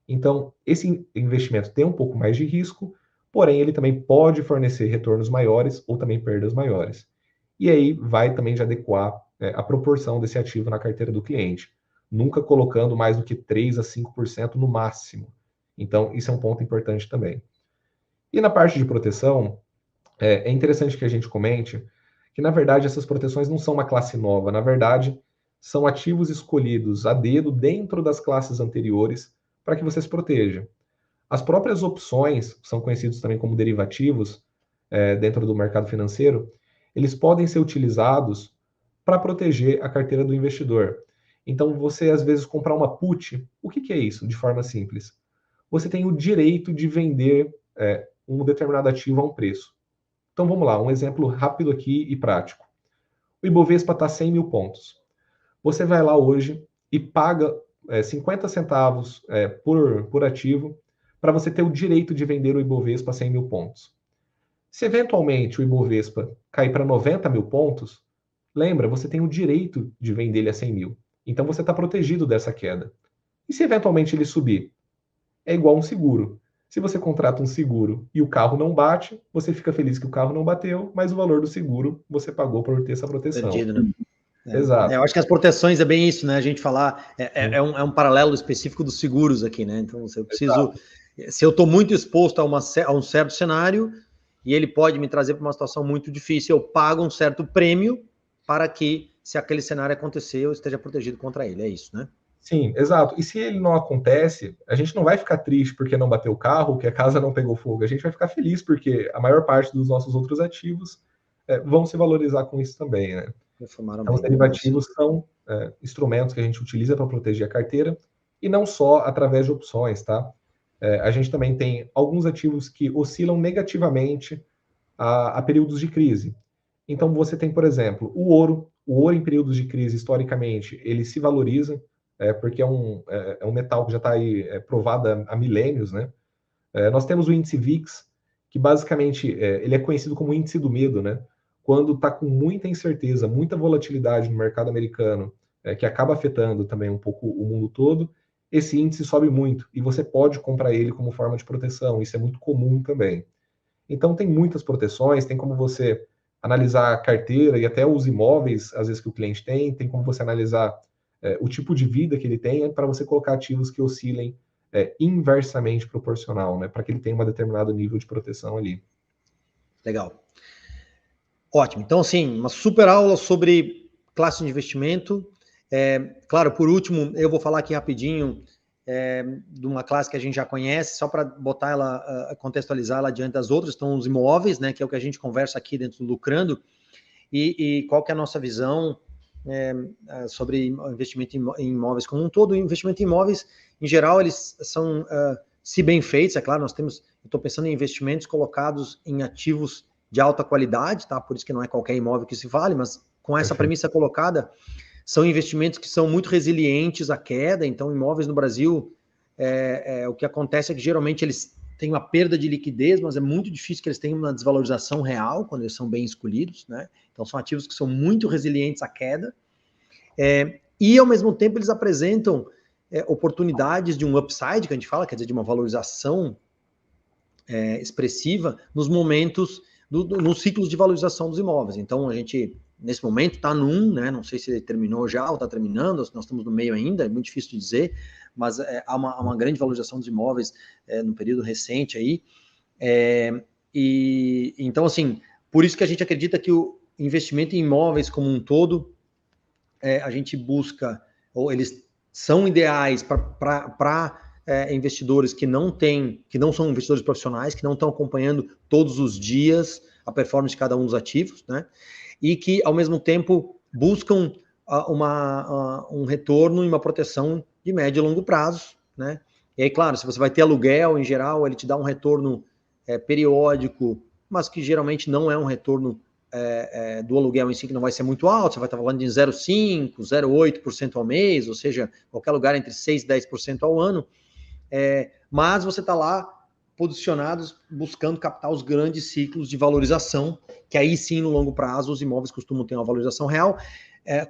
Então, esse investimento tem um pouco mais de risco, porém ele também pode fornecer retornos maiores ou também perdas maiores. E aí vai também de adequar a proporção desse ativo na carteira do cliente, nunca colocando mais do que 3 a 5% no máximo. Então, isso é um ponto importante também. E na parte de proteção, é interessante que a gente comente que, na verdade, essas proteções não são uma classe nova, na verdade, são ativos escolhidos a dedo dentro das classes anteriores para que você se proteja. As próprias opções, são conhecidos também como derivativos, dentro do mercado financeiro, eles podem ser utilizados para proteger a carteira do investidor. Então, você às vezes comprar uma put, o que é isso, de forma simples? Você tem o direito de vender um determinado ativo a um preço. Então, vamos lá, um exemplo rápido aqui e prático. O Ibovespa está 100 mil pontos. Você vai lá hoje e paga 50 centavos por ativo para você ter o direito de vender o Ibovespa a 100 mil pontos. Se eventualmente o Ibovespa cair para 90 mil pontos, lembra, você tem o direito de vender ele a 100 mil. Então você está protegido dessa queda. E se eventualmente ele subir? É igual um seguro. Se você contrata um seguro e o carro não bate, você fica feliz que o carro não bateu, mas o valor do seguro você pagou por ter essa proteção. Perdido, né? Exato. Eu acho que as proteções é bem isso, né? A gente falar, é um paralelo específico dos seguros aqui, né? Então, se eu preciso, se eu estou muito exposto a um certo cenário e ele pode me trazer para uma situação muito difícil, eu pago um certo prêmio para que, se aquele cenário acontecer, eu esteja protegido contra ele. É isso, né? Sim, exato. E se ele não acontece, a gente não vai ficar triste porque não bateu o carro, que a casa não pegou fogo. A gente vai ficar feliz porque a maior parte dos nossos outros ativos vão se valorizar com isso também, né? Então, os derivativos são instrumentos que a gente utiliza para proteger a carteira, e não só através de opções, tá? A gente também tem alguns ativos que oscilam negativamente a períodos de crise. Então, você tem, por exemplo, o ouro. O ouro, em períodos de crise, historicamente, ele se valoriza, porque é um metal que já está aí provado há milênios, né? Nós temos o índice VIX, que basicamente ele é conhecido como índice do medo, né? Quando está com muita incerteza, muita volatilidade no mercado americano, que acaba afetando também um pouco o mundo todo, esse índice sobe muito e você pode comprar ele como forma de proteção. Isso é muito comum também. Então, tem muitas proteções, tem como você analisar a carteira e até os imóveis, às vezes, que o cliente tem como você analisar o tipo de vida que ele tem, para você colocar ativos que oscilem inversamente proporcional, né, para que ele tenha um determinado nível de proteção ali. Legal. Ótimo. Então, assim, uma super aula sobre classe de investimento. Claro, por último, eu vou falar aqui rapidinho de uma classe que a gente já conhece, só para botar ela, contextualizar ela diante das outras, estão os imóveis, né, que é o que a gente conversa aqui dentro do Lucrando, e qual que é a nossa visão sobre investimento em imóveis como um todo. O investimento em imóveis, em geral, eles são, se bem feitos, é claro, estou pensando em investimentos colocados em ativos de alta qualidade, tá? Por isso que não é qualquer imóvel que se vale, mas com essa premissa colocada, são investimentos que são muito resilientes à queda. Então, imóveis no Brasil, o que acontece é que geralmente eles têm uma perda de liquidez, mas é muito difícil que eles tenham uma desvalorização real quando eles são bem escolhidos, né? Então, são ativos que são muito resilientes à queda, e ao mesmo tempo eles apresentam oportunidades de um upside, que a gente fala, quer dizer, de uma valorização expressiva nos momentos, nos ciclos de valorização dos imóveis. Então, a gente, nesse momento, está num, né? Não sei se ele terminou já ou está terminando, nós estamos no meio ainda, é muito difícil de dizer, mas há uma grande valorização dos imóveis no período recente aí. E então, assim, por isso que a gente acredita que o investimento em imóveis como um todo, a gente busca, ou eles são ideais para investidores que não são investidores profissionais, que não estão acompanhando todos os dias a performance de cada um dos ativos, né? E que, ao mesmo tempo, buscam um retorno e uma proteção de médio e longo prazo, né? E aí, claro, se você vai ter aluguel, em geral, ele te dá um retorno periódico, mas que geralmente não é um retorno do aluguel em si, que não vai ser muito alto. Você vai estar falando de 0,5%, 0,8% ao mês, ou seja, qualquer lugar entre 6% e 10% ao ano. Mas você está lá posicionados, buscando captar os grandes ciclos de valorização, que aí sim, no longo prazo, os imóveis costumam ter uma valorização real,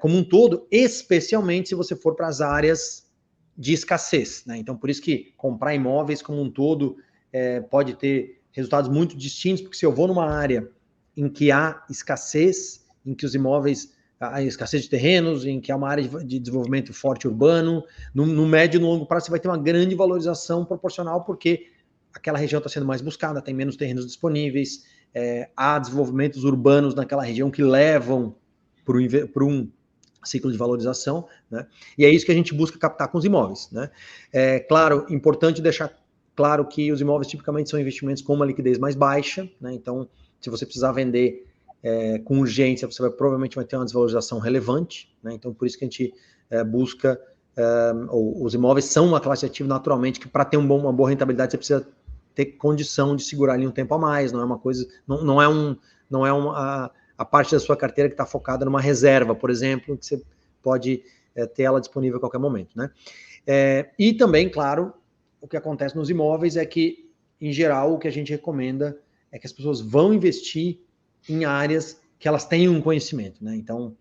como um todo, especialmente se você for para as áreas de escassez, né? Então, por isso que comprar imóveis como um todo pode ter resultados muito distintos, porque se eu vou numa área em que há escassez, em que os imóveis, há escassez de terrenos, em que há uma área de desenvolvimento forte urbano, no médio e no longo prazo você vai ter uma grande valorização proporcional, porque aquela região está sendo mais buscada, tem menos terrenos disponíveis, há desenvolvimentos urbanos naquela região que levam para um ciclo de valorização, né? E é isso que a gente busca captar com os imóveis, né? Claro, importante deixar claro que os imóveis tipicamente são investimentos com uma liquidez mais baixa, né? Então, se você precisar vender com urgência, você provavelmente vai ter uma desvalorização relevante, né? Então, por isso que a gente busca, os imóveis são uma classe ativa naturalmente, que para ter uma boa rentabilidade você precisa ter condição de segurar ali um tempo a mais, não é uma coisa, não é a parte da sua carteira que está focada numa reserva, por exemplo, que você pode ter ela disponível a qualquer momento, né? E também, claro, o que acontece nos imóveis é que, em geral, o que a gente recomenda é que as pessoas vão investir em áreas que elas tenham um conhecimento, né? Então,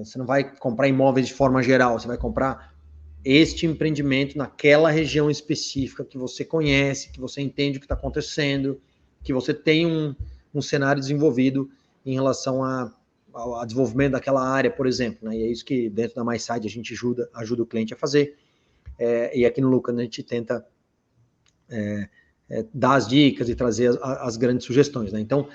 você não vai comprar imóveis de forma geral, você vai comprar este empreendimento naquela região específica que você conhece, que você entende o que está acontecendo, que você tem um cenário desenvolvido em relação ao desenvolvimento daquela área, por exemplo, né? E é isso que dentro da MySide a gente ajuda o cliente a fazer. E aqui no Lucrando a gente tenta dar as dicas e trazer as grandes sugestões, né? Então,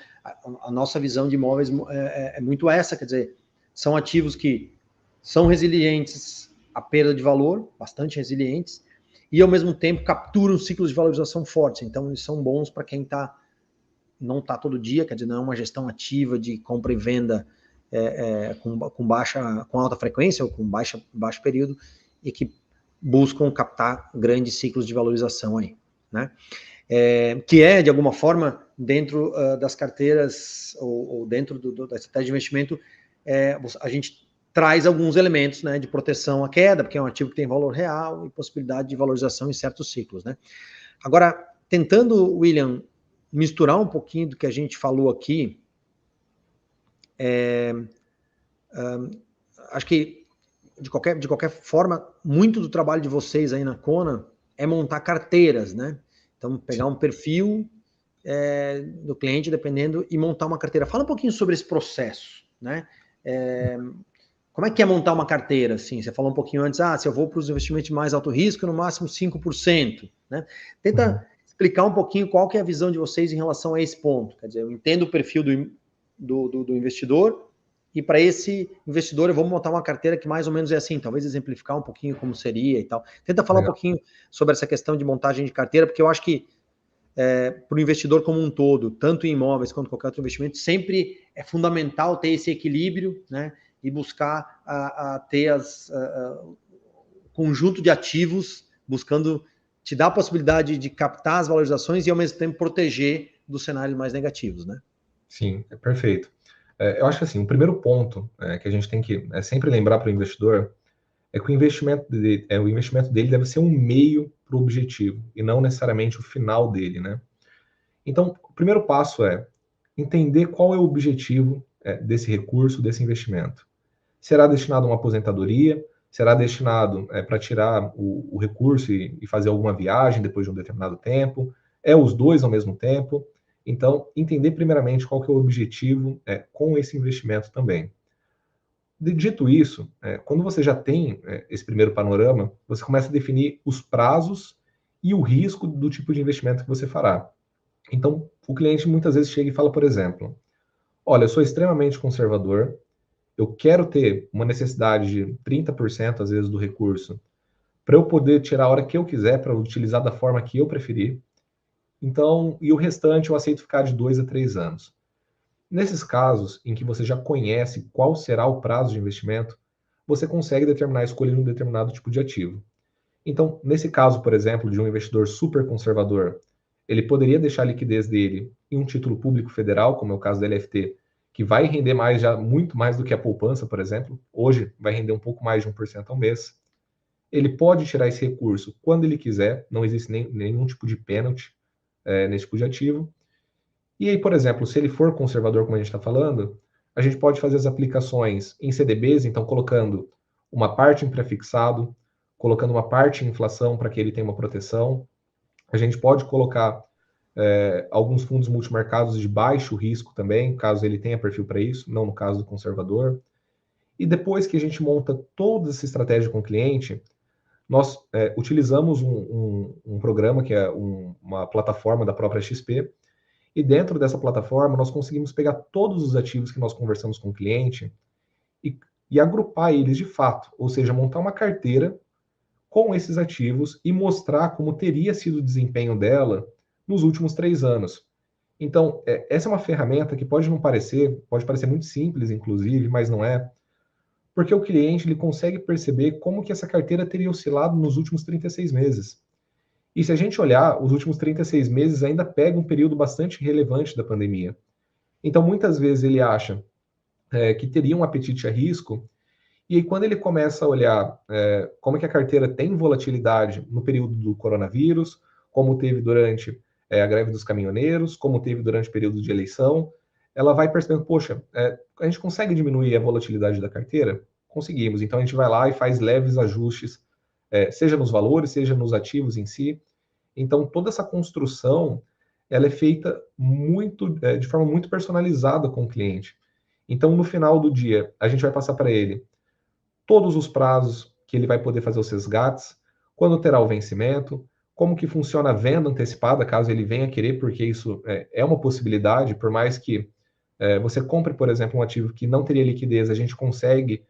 a nossa visão de imóveis é muito essa, quer dizer, são ativos que são resilientes à perda de valor, bastante resilientes, e ao mesmo tempo capturam ciclos de valorização fortes. Então, eles são bons para quem não está todo dia, quer dizer, não é uma gestão ativa de compra e venda com alta frequência ou com baixo período, e que buscam captar grandes ciclos de valorização aí, né? Que de alguma forma, dentro das carteiras ou dentro da estratégia de investimento, a gente traz alguns elementos, né, de proteção à queda, porque é um ativo que tem valor real e possibilidade de valorização em certos ciclos, né? Agora, tentando, William, misturar um pouquinho do que a gente falou aqui, acho que, de qualquer forma, muito do trabalho de vocês aí na Kona é montar carteiras, né? Então, pegar um perfil do cliente, dependendo, e montar uma carteira. Fala um pouquinho sobre esse processo, né? Como é que é montar uma carteira? Assim, você falou um pouquinho antes, se eu vou para os investimentos de mais alto risco, no máximo 5%, né? Tenta explicar um pouquinho qual que é a visão de vocês em relação a esse ponto. Quer dizer, eu entendo o perfil do investidor, e para esse investidor eu vou montar uma carteira que mais ou menos é assim, talvez exemplificar um pouquinho como seria e tal. Tenta falar um pouquinho sobre essa questão de montagem de carteira, porque eu acho que para o investidor como um todo, tanto em imóveis quanto qualquer outro investimento, sempre é fundamental ter esse equilíbrio, né, e buscar ter o conjunto de ativos, buscando te dar a possibilidade de captar as valorizações e, ao mesmo tempo, proteger dos cenários mais negativos, né? Sim, é perfeito. Eu acho que assim, o primeiro ponto que a gente tem que sempre lembrar para o investidor é que o investimento dele deve ser um meio para o objetivo e não necessariamente o final dele, né? Então, o primeiro passo é entender qual é o objetivo desse recurso, desse investimento. Será destinado a uma aposentadoria? Será destinado para tirar o recurso e fazer alguma viagem depois de um determinado tempo? É os dois ao mesmo tempo? Então, entender primeiramente qual que é o objetivo com esse investimento também. Dito isso, quando você já tem esse primeiro panorama, você começa a definir os prazos e o risco do tipo de investimento que você fará. Então, o cliente muitas vezes chega e fala, por exemplo, olha, eu sou extremamente conservador, eu quero ter uma necessidade de 30% às vezes do recurso para eu poder tirar a hora que eu quiser, para utilizar da forma que eu preferir. Então, e o restante eu aceito ficar de 2 a 3 anos. Nesses casos em que você já conhece qual será o prazo de investimento, você consegue determinar escolher um determinado tipo de ativo. Então, nesse caso, por exemplo, de um investidor super conservador, ele poderia deixar a liquidez dele em um título público federal, como é o caso da LFT, que vai render muito mais do que a poupança, por exemplo. Hoje vai render um pouco mais de 1% ao mês. Ele pode tirar esse recurso quando ele quiser, não existe nenhum tipo de pênalti nesse tipo de ativo. E aí, por exemplo, se ele for conservador, como a gente está falando, a gente pode fazer as aplicações em CDBs, então colocando uma parte em pré-fixado, colocando uma parte em inflação para que ele tenha uma proteção. A gente pode colocar alguns fundos multimercados de baixo risco também, caso ele tenha perfil para isso, não no caso do conservador. E depois que a gente monta toda essa estratégia com o cliente, nós utilizamos um programa que é uma plataforma da própria XP, e dentro dessa plataforma nós conseguimos pegar todos os ativos que nós conversamos com o cliente e agrupar eles de fato, ou seja, montar uma carteira com esses ativos e mostrar como teria sido o desempenho dela nos últimos 3 anos. Então, essa é uma ferramenta que pode parecer muito simples, inclusive, mas não é, porque o cliente ele consegue perceber como que essa carteira teria oscilado nos últimos 36 meses. E se a gente olhar, os últimos 36 meses ainda pega um período bastante relevante da pandemia. Então, muitas vezes ele acha que teria um apetite a risco, e aí quando ele começa a olhar como é que a carteira tem volatilidade no período do coronavírus, como teve durante a greve dos caminhoneiros, como teve durante o período de eleição, ela vai percebendo, poxa, a gente consegue diminuir a volatilidade da carteira? Conseguimos. Então, a gente vai lá e faz leves ajustes, seja nos valores, seja nos ativos em si. Então, toda essa construção, ela é feita de forma muito personalizada com o cliente. Então, no final do dia, a gente vai passar para ele todos os prazos que ele vai poder fazer os resgates, quando terá o vencimento, como que funciona a venda antecipada, caso ele venha querer, porque isso é uma possibilidade, por mais que você compre, por exemplo, um ativo que não teria liquidez, a gente consegue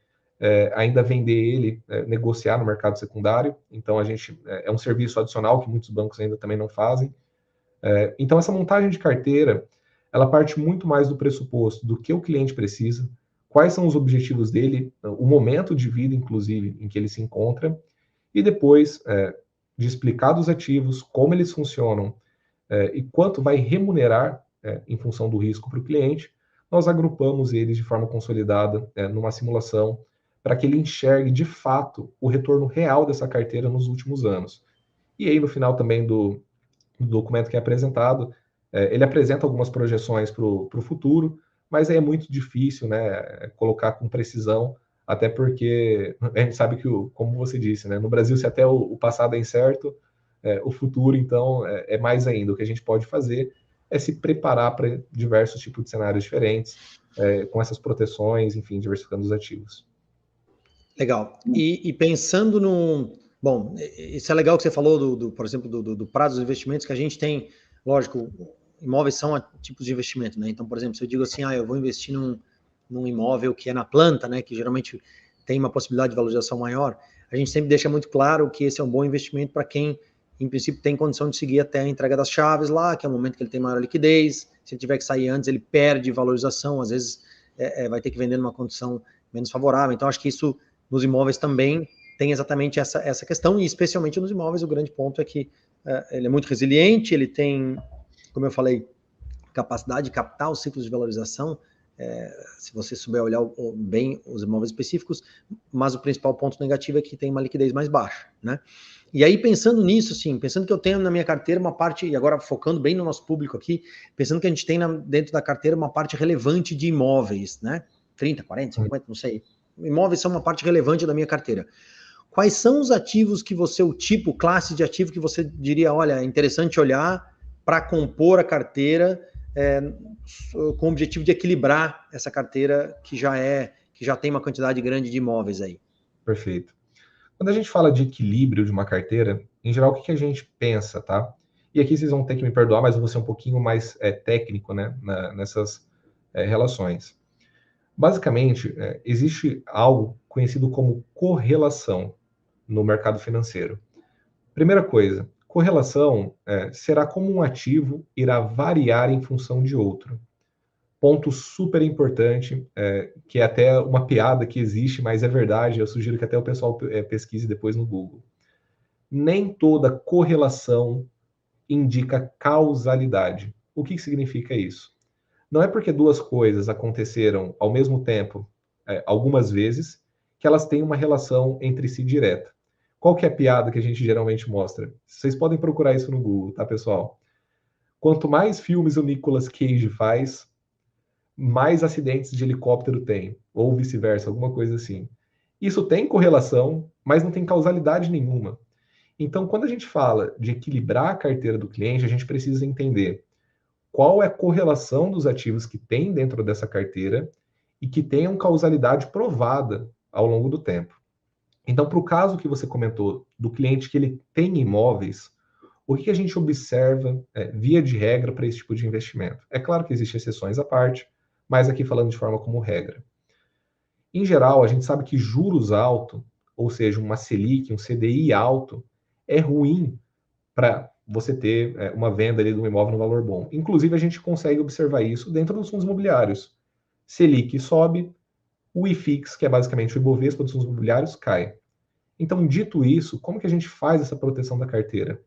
ainda vender ele, negociar no mercado secundário. Então, é um serviço adicional que muitos bancos ainda também não fazem. Então, essa montagem de carteira, ela parte muito mais do pressuposto do que o cliente precisa, quais são os objetivos dele, o momento de vida, inclusive, em que ele se encontra, e depois de explicar dos ativos, como eles funcionam e quanto vai remunerar em função do risco para o cliente, nós agrupamos eles de forma consolidada numa simulação para que ele enxergue de fato o retorno real dessa carteira nos últimos anos. E aí, no final também do documento que é apresentado, ele apresenta algumas projeções para o futuro, mas aí é muito difícil, né, colocar com precisão, até porque a gente sabe que, como você disse, né, no Brasil, se até o passado é incerto, o futuro, então, é mais ainda. O que a gente pode fazer é se preparar para diversos tipos de cenários diferentes, com essas proteções, enfim, diversificando os ativos. Legal. E pensando no... Bom, isso é legal que você falou, por exemplo, do prazo dos investimentos, que a gente tem, lógico, imóveis são tipos de investimento, né? Então, por exemplo, se eu digo assim, eu vou investir num imóvel que é na planta, né, que geralmente tem uma possibilidade de valorização maior, a gente sempre deixa muito claro que esse é um bom investimento para quem, em princípio, tem condição de seguir até a entrega das chaves lá, que é o momento que ele tem maior liquidez. Se ele tiver que sair antes, ele perde valorização, às vezes vai ter que vender numa condição menos favorável. Então, acho que isso nos imóveis também tem exatamente essa questão, e especialmente nos imóveis, o grande ponto é que ele é muito resiliente, ele tem, como eu falei, capacidade de captar os ciclos de valorização, se você souber olhar bem os imóveis específicos, mas o principal ponto negativo é que tem uma liquidez mais baixa, né? E aí, pensando nisso, assim, pensando que eu tenho na minha carteira uma parte, e agora focando bem no nosso público aqui, pensando que a gente tem dentro da carteira uma parte relevante de imóveis, né? 30, 40, 50, não sei. Imóveis são uma parte relevante da minha carteira. Quais são os ativos que você, o tipo, classe de ativo que você diria, olha, é interessante olhar para compor a carteira com o objetivo de equilibrar essa carteira que já tem uma quantidade grande de imóveis aí? Perfeito. Quando a gente fala de equilíbrio de uma carteira, em geral, o que a gente pensa, tá? E aqui vocês vão ter que me perdoar, mas eu vou ser um pouquinho mais técnico, né, nessas relações. Basicamente, existe algo conhecido como correlação no mercado financeiro. Primeira coisa, correlação será como um ativo irá variar em função de outro. Ponto super importante, que é até uma piada que existe, mas é verdade, eu sugiro que até o pessoal pesquise depois no Google. Nem toda correlação indica causalidade. O que significa isso? Não é porque duas coisas aconteceram ao mesmo tempo, algumas vezes, que elas têm uma relação entre si direta. Qual que é a piada que a gente geralmente mostra? Vocês podem procurar isso no Google, tá, pessoal? Quanto mais filmes o Nicolas Cage faz, mais acidentes de helicóptero tem, ou vice-versa, alguma coisa assim. Isso tem correlação, mas não tem causalidade nenhuma. Então, quando a gente fala de equilibrar a carteira do cliente, a gente precisa entender qual é a correlação dos ativos que tem dentro dessa carteira e que tenham causalidade provada ao longo do tempo. Então, para o caso que você comentou do cliente que ele tem imóveis, o que a gente observa, via de regra, para esse tipo de investimento? É claro que existem exceções à parte, mas aqui falando de forma como regra. Em geral, a gente sabe que juros altos, ou seja, uma Selic, um CDI alto, é ruim para você ter uma venda ali de um imóvel no valor bom. Inclusive, a gente consegue observar isso dentro dos fundos imobiliários. Selic sobe, o IFIX, que é basicamente o Ibovespa dos fundos imobiliários, cai. Então, dito isso, como que a gente faz essa proteção da carteira?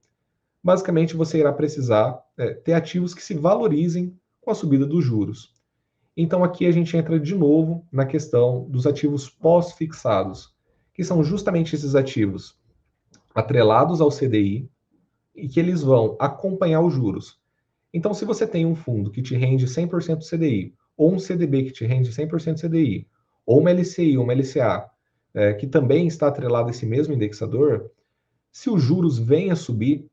Basicamente, você irá precisar ter ativos que se valorizem com a subida dos juros. Então, aqui a gente entra de novo na questão dos ativos pós-fixados, que são justamente esses ativos atrelados ao CDI, e que eles vão acompanhar os juros. Então, se você tem um fundo que te rende 100% CDI, ou um CDB que te rende 100% CDI, ou uma LCI, ou uma LCA, que também está atrelado a esse mesmo indexador, se os juros vêm a subir,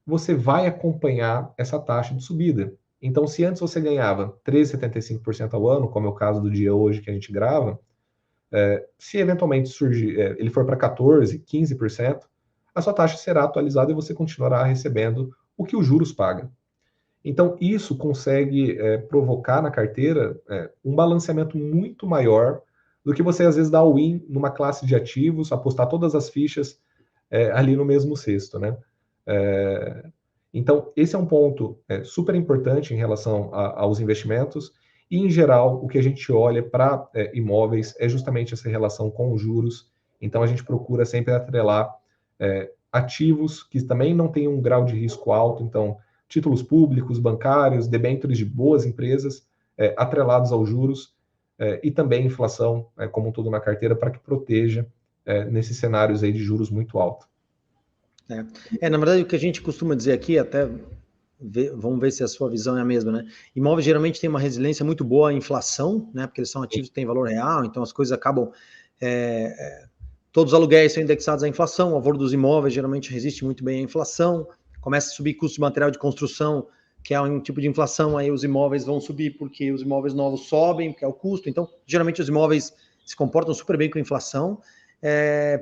você vai acompanhar essa taxa de subida. Então, se antes você ganhava 13,75% ao ano, como é o caso do dia hoje que a gente grava, se eventualmente surgir, ele for para 14%, 15%, a sua taxa será atualizada e você continuará recebendo o que os juros pagam. Então, isso consegue provocar na carteira um balanceamento muito maior do que você, às vezes, dar all-in numa classe de ativos, apostar todas as fichas ali no mesmo cesto, né? Então, esse é um ponto super importante em relação aos investimentos. E, em geral, o que a gente olha para imóveis é justamente essa relação com os juros. Então, a gente procura sempre atrelar ativos que também não têm um grau de risco alto, então, títulos públicos, bancários, debêntures de boas empresas, atrelados aos juros, e também inflação, como um todo na carteira, para que proteja nesses cenários aí de juros muito altos. Na verdade, o que a gente costuma dizer aqui, até vamos ver se a sua visão é a mesma, né? Imóveis geralmente tem uma resiliência muito boa à inflação, né? Porque eles são ativos que têm valor real, então as coisas acabam... todos os aluguéis são indexados à inflação, o valor dos imóveis geralmente resiste muito bem à inflação, começa a subir custo de material de construção, que é um tipo de inflação, aí os imóveis vão subir porque os imóveis novos sobem, porque é o custo, então geralmente os imóveis se comportam super bem com a inflação,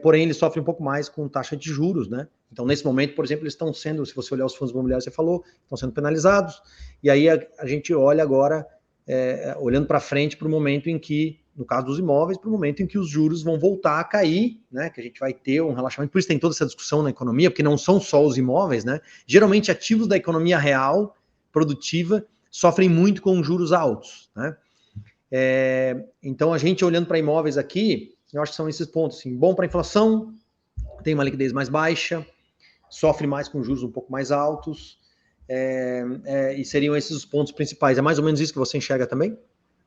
porém eles sofrem um pouco mais com taxa de juros, né? Então, nesse momento, por exemplo, eles estão sendo, se você olhar os fundos imobiliários, você falou, estão sendo penalizados, e aí a gente olha agora, olhando para frente para o momento em que, no caso dos imóveis, para o momento em que os juros vão voltar a cair, né, que a gente vai ter um relaxamento, por isso tem toda essa discussão na economia, porque não são só os imóveis, né, geralmente ativos da economia real, produtiva, sofrem muito com juros altos, né. Então, a gente olhando para imóveis aqui, eu acho que são esses pontos, assim, bom para a inflação, tem uma liquidez mais baixa, sofre mais com juros um pouco mais altos, e seriam esses os pontos principais. É mais ou menos isso que você enxerga também?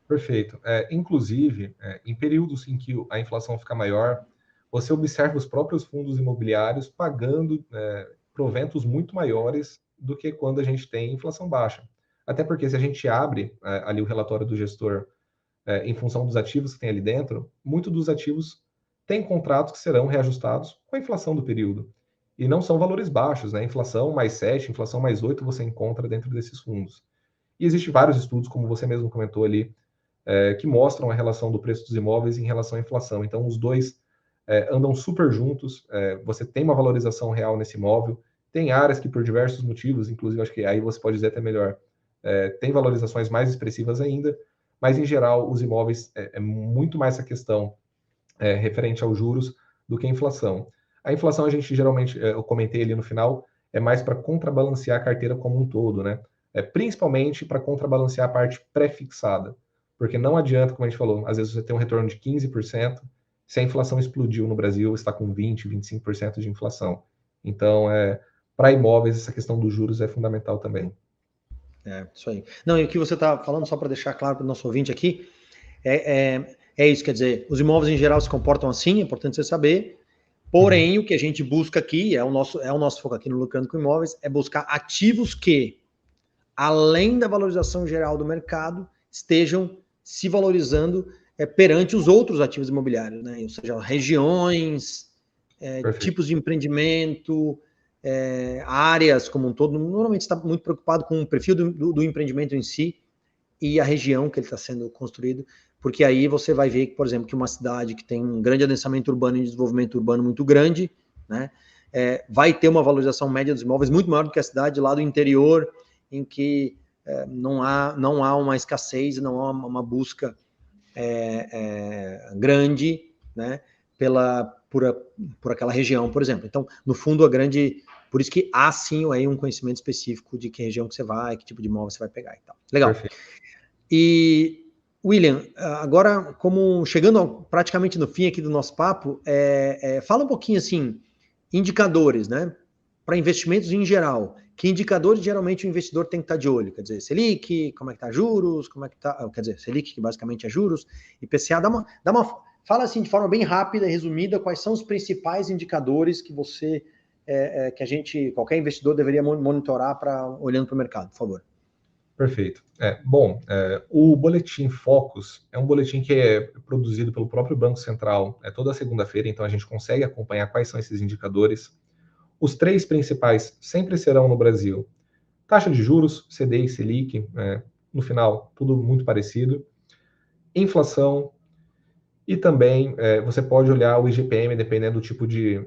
Perfeito. Inclusive, em períodos em que a inflação fica maior, você observa os próprios fundos imobiliários pagando proventos muito maiores do que quando a gente tem inflação baixa. Até porque se a gente abre ali o relatório do gestor em função dos ativos que tem ali dentro, muitos dos ativos têm contratos que serão reajustados com a inflação do período. E não são valores baixos, né? Inflação mais 7, inflação mais 8 você encontra dentro desses fundos. E existem vários estudos, como você mesmo comentou ali, que mostram a relação do preço dos imóveis em relação à inflação. Então, os dois andam super juntos, você tem uma valorização real nesse imóvel, tem áreas que por diversos motivos, inclusive acho que aí você pode dizer até melhor, tem valorizações mais expressivas ainda, mas em geral os imóveis é muito mais essa questão referente aos juros do que a inflação. A inflação a gente geralmente, eu comentei ali no final, é mais para contrabalancear a carteira como um todo, né? Principalmente para contrabalancear a parte pré-fixada. Porque não adianta, como a gente falou, às vezes você tem um retorno de 15%, se a inflação explodiu no Brasil, está com 20%, 25% de inflação. Então, para imóveis, essa questão dos juros é fundamental também. Isso aí. Não, e o que você está falando, só para deixar claro para o nosso ouvinte aqui, é isso, quer dizer, os imóveis em geral se comportam assim, é importante você saber, porém, o que a gente busca aqui, é o nosso foco aqui no Lucrando com Imóveis, é buscar ativos que, além da valorização geral do mercado, estejam se valorizando perante os outros ativos imobiliários, né? Ou seja, regiões, tipos de empreendimento, áreas como um todo. Normalmente está muito preocupado com o perfil do empreendimento em si e a região que ele está sendo construído, porque aí você vai ver que, por exemplo, que uma cidade que tem um grande adensamento urbano e desenvolvimento urbano muito grande, né, vai ter uma valorização média dos imóveis muito maior do que a cidade lá do interior, em que não há uma escassez, não há uma busca grande, né, por aquela região, por exemplo. Então, no fundo, por isso que há sim aí um conhecimento específico de que região que você vai, que tipo de imóvel você vai pegar e tal. Legal. Perfeito. E, William, agora, como chegando praticamente no fim aqui do nosso papo, fala um pouquinho assim, indicadores, né, para investimentos em geral. Que indicadores geralmente o investidor tem que estar de olho? Quer dizer, Selic, como é que está juros, quer dizer, Selic, que basicamente é juros, IPCA, fala assim de forma bem rápida e resumida quais são os principais indicadores que qualquer investidor deveria monitorar olhando para o mercado, por favor. Perfeito. O Boletim Focus é um boletim que é produzido pelo próprio Banco Central toda segunda-feira, então a gente consegue acompanhar quais são esses indicadores. Os 3 principais sempre serão no Brasil. Taxa de juros, CDI, Selic, no final, tudo muito parecido. Inflação, e também você pode olhar o IGPM, dependendo do tipo de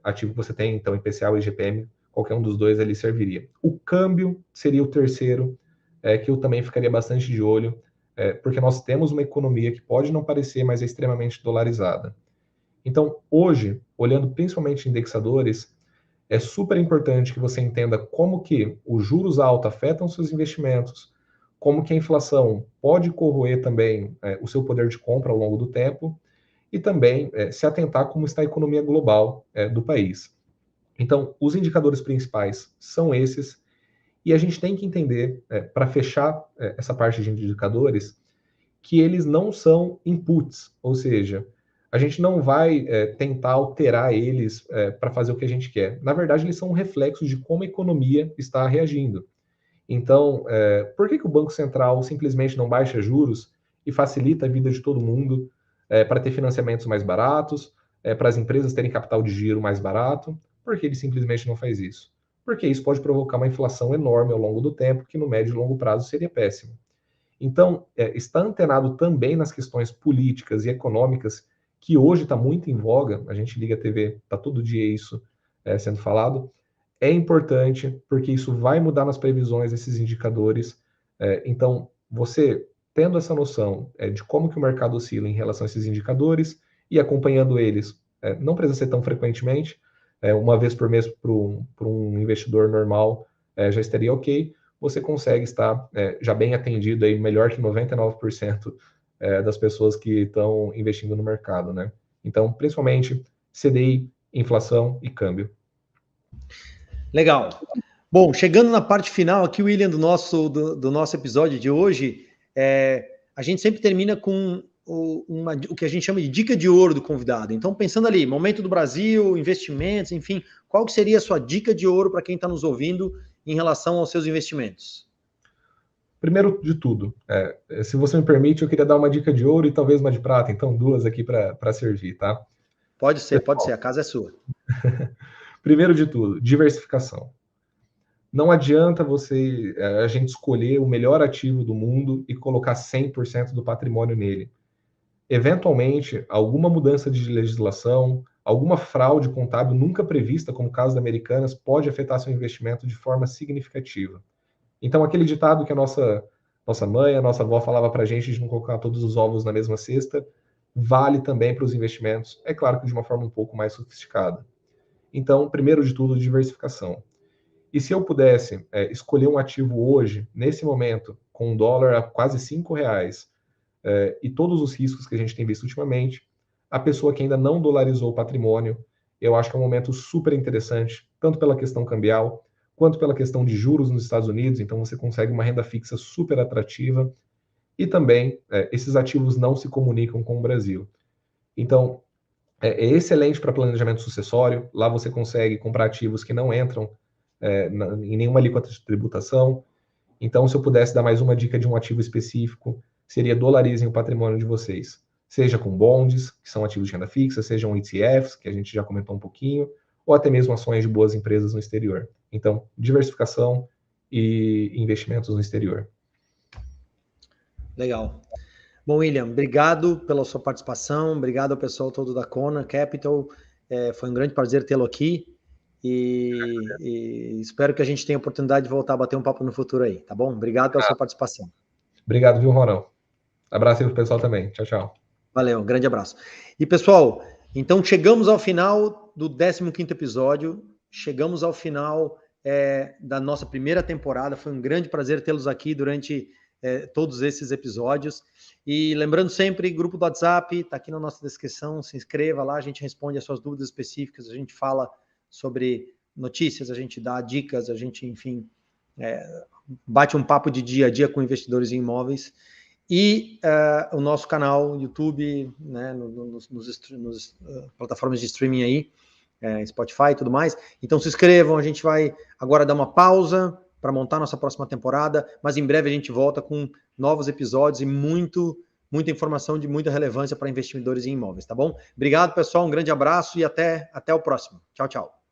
ativo que você tem, então IPCA ou IGPM, qualquer um dos dois ali serviria. O câmbio seria o terceiro, que eu também ficaria bastante de olho, porque nós temos uma economia que pode não parecer, mas é extremamente dolarizada. Então, hoje, olhando principalmente indexadores, é super importante que você entenda como que os juros altos afetam seus investimentos, como que a inflação pode corroer também o seu poder de compra ao longo do tempo e também se atentar como está a economia global do país. Então, os indicadores principais são esses, e a gente tem que entender, para fechar essa parte de indicadores, que eles não são inputs, ou seja, a gente não vai tentar alterar eles para fazer o que a gente quer. Na verdade, eles são um reflexo de como a economia está reagindo. Então, por que o Banco Central simplesmente não baixa juros e facilita a vida de todo mundo para ter financiamentos mais baratos, para as empresas terem capital de giro mais barato? Por que ele simplesmente não faz isso? Porque isso pode provocar uma inflação enorme ao longo do tempo, que no médio e longo prazo seria péssimo. Então, está antenado também nas questões políticas e econômicas, que hoje está muito em voga, a gente liga a TV, está todo dia isso sendo falado, é importante porque isso vai mudar nas previsões desses indicadores. Então, você tendo essa noção de como que o mercado oscila em relação a esses indicadores e acompanhando eles, não precisa ser tão frequentemente, uma vez por mês para um investidor normal já estaria ok, você consegue estar já bem atendido, aí, melhor que 99% das pessoas que estão investindo no mercado, né? Então, principalmente CDI, inflação e câmbio. Legal. Bom, chegando na parte final aqui, William, do nosso episódio de hoje, a gente sempre termina com o que a gente chama de dica de ouro do convidado. Então, pensando ali, momento do Brasil, investimentos, enfim, qual que seria a sua dica de ouro para quem está nos ouvindo em relação aos seus investimentos? Primeiro de tudo, se você me permite, eu queria dar uma dica de ouro e talvez uma de prata, então duas aqui para servir, tá? Pode ser, a casa é sua. Primeiro de tudo, diversificação. Não adianta a gente escolher o melhor ativo do mundo e colocar 100% do patrimônio nele. Eventualmente, alguma mudança de legislação, alguma fraude contábil nunca prevista, como o caso da Americanas, pode afetar seu investimento de forma significativa. Então, aquele ditado que a nossa mãe, a nossa avó falava para a gente de não colocar todos os ovos na mesma cesta, vale também para os investimentos, é claro que de uma forma um pouco mais sofisticada. Então, primeiro de tudo, diversificação. E se eu pudesse escolher um ativo hoje, nesse momento, com um dólar a quase R$5, e todos os riscos que a gente tem visto ultimamente, a pessoa que ainda não dolarizou o patrimônio, eu acho que é um momento super interessante, tanto pela questão cambial, quanto pela questão de juros nos Estados Unidos, então você consegue uma renda fixa super atrativa, e também esses ativos não se comunicam com o Brasil. Então, é excelente para planejamento sucessório, lá você consegue comprar ativos que não entram em nenhuma alíquota de tributação. Então, se eu pudesse dar mais uma dica de um ativo específico, seria dolarizem o patrimônio de vocês, seja com bonds, que são ativos de renda fixa, sejam ETFs, que a gente já comentou um pouquinho, ou até mesmo ações de boas empresas no exterior. Então, diversificação e investimentos no exterior. Legal. Bom, William, obrigado pela sua participação, obrigado ao pessoal todo da Kona Capital, foi um grande prazer tê-lo aqui e espero que a gente tenha a oportunidade de voltar a bater um papo no futuro aí, tá bom? Obrigado pela sua participação. Obrigado, viu, Ronald? Abraço aí pro pessoal também. Tchau, tchau. Valeu, um grande abraço. E, pessoal, então chegamos ao final do 15º episódio, chegamos ao final da nossa primeira temporada, foi um grande prazer tê-los aqui durante todos esses episódios. E lembrando sempre, grupo do WhatsApp, está aqui na nossa descrição, se inscreva lá, a gente responde as suas dúvidas específicas, a gente fala sobre notícias, a gente dá dicas, a gente, enfim, bate um papo de dia a dia com investidores em imóveis. E o nosso canal YouTube, né, nos plataformas de streaming aí, Spotify e tudo mais. Então se inscrevam, a gente vai agora dar uma pausa para montar nossa próxima temporada, mas em breve a gente volta com novos episódios e muita informação de muita relevância para investidores em imóveis, tá bom? Obrigado, pessoal, um grande abraço e até o próximo. Tchau, tchau.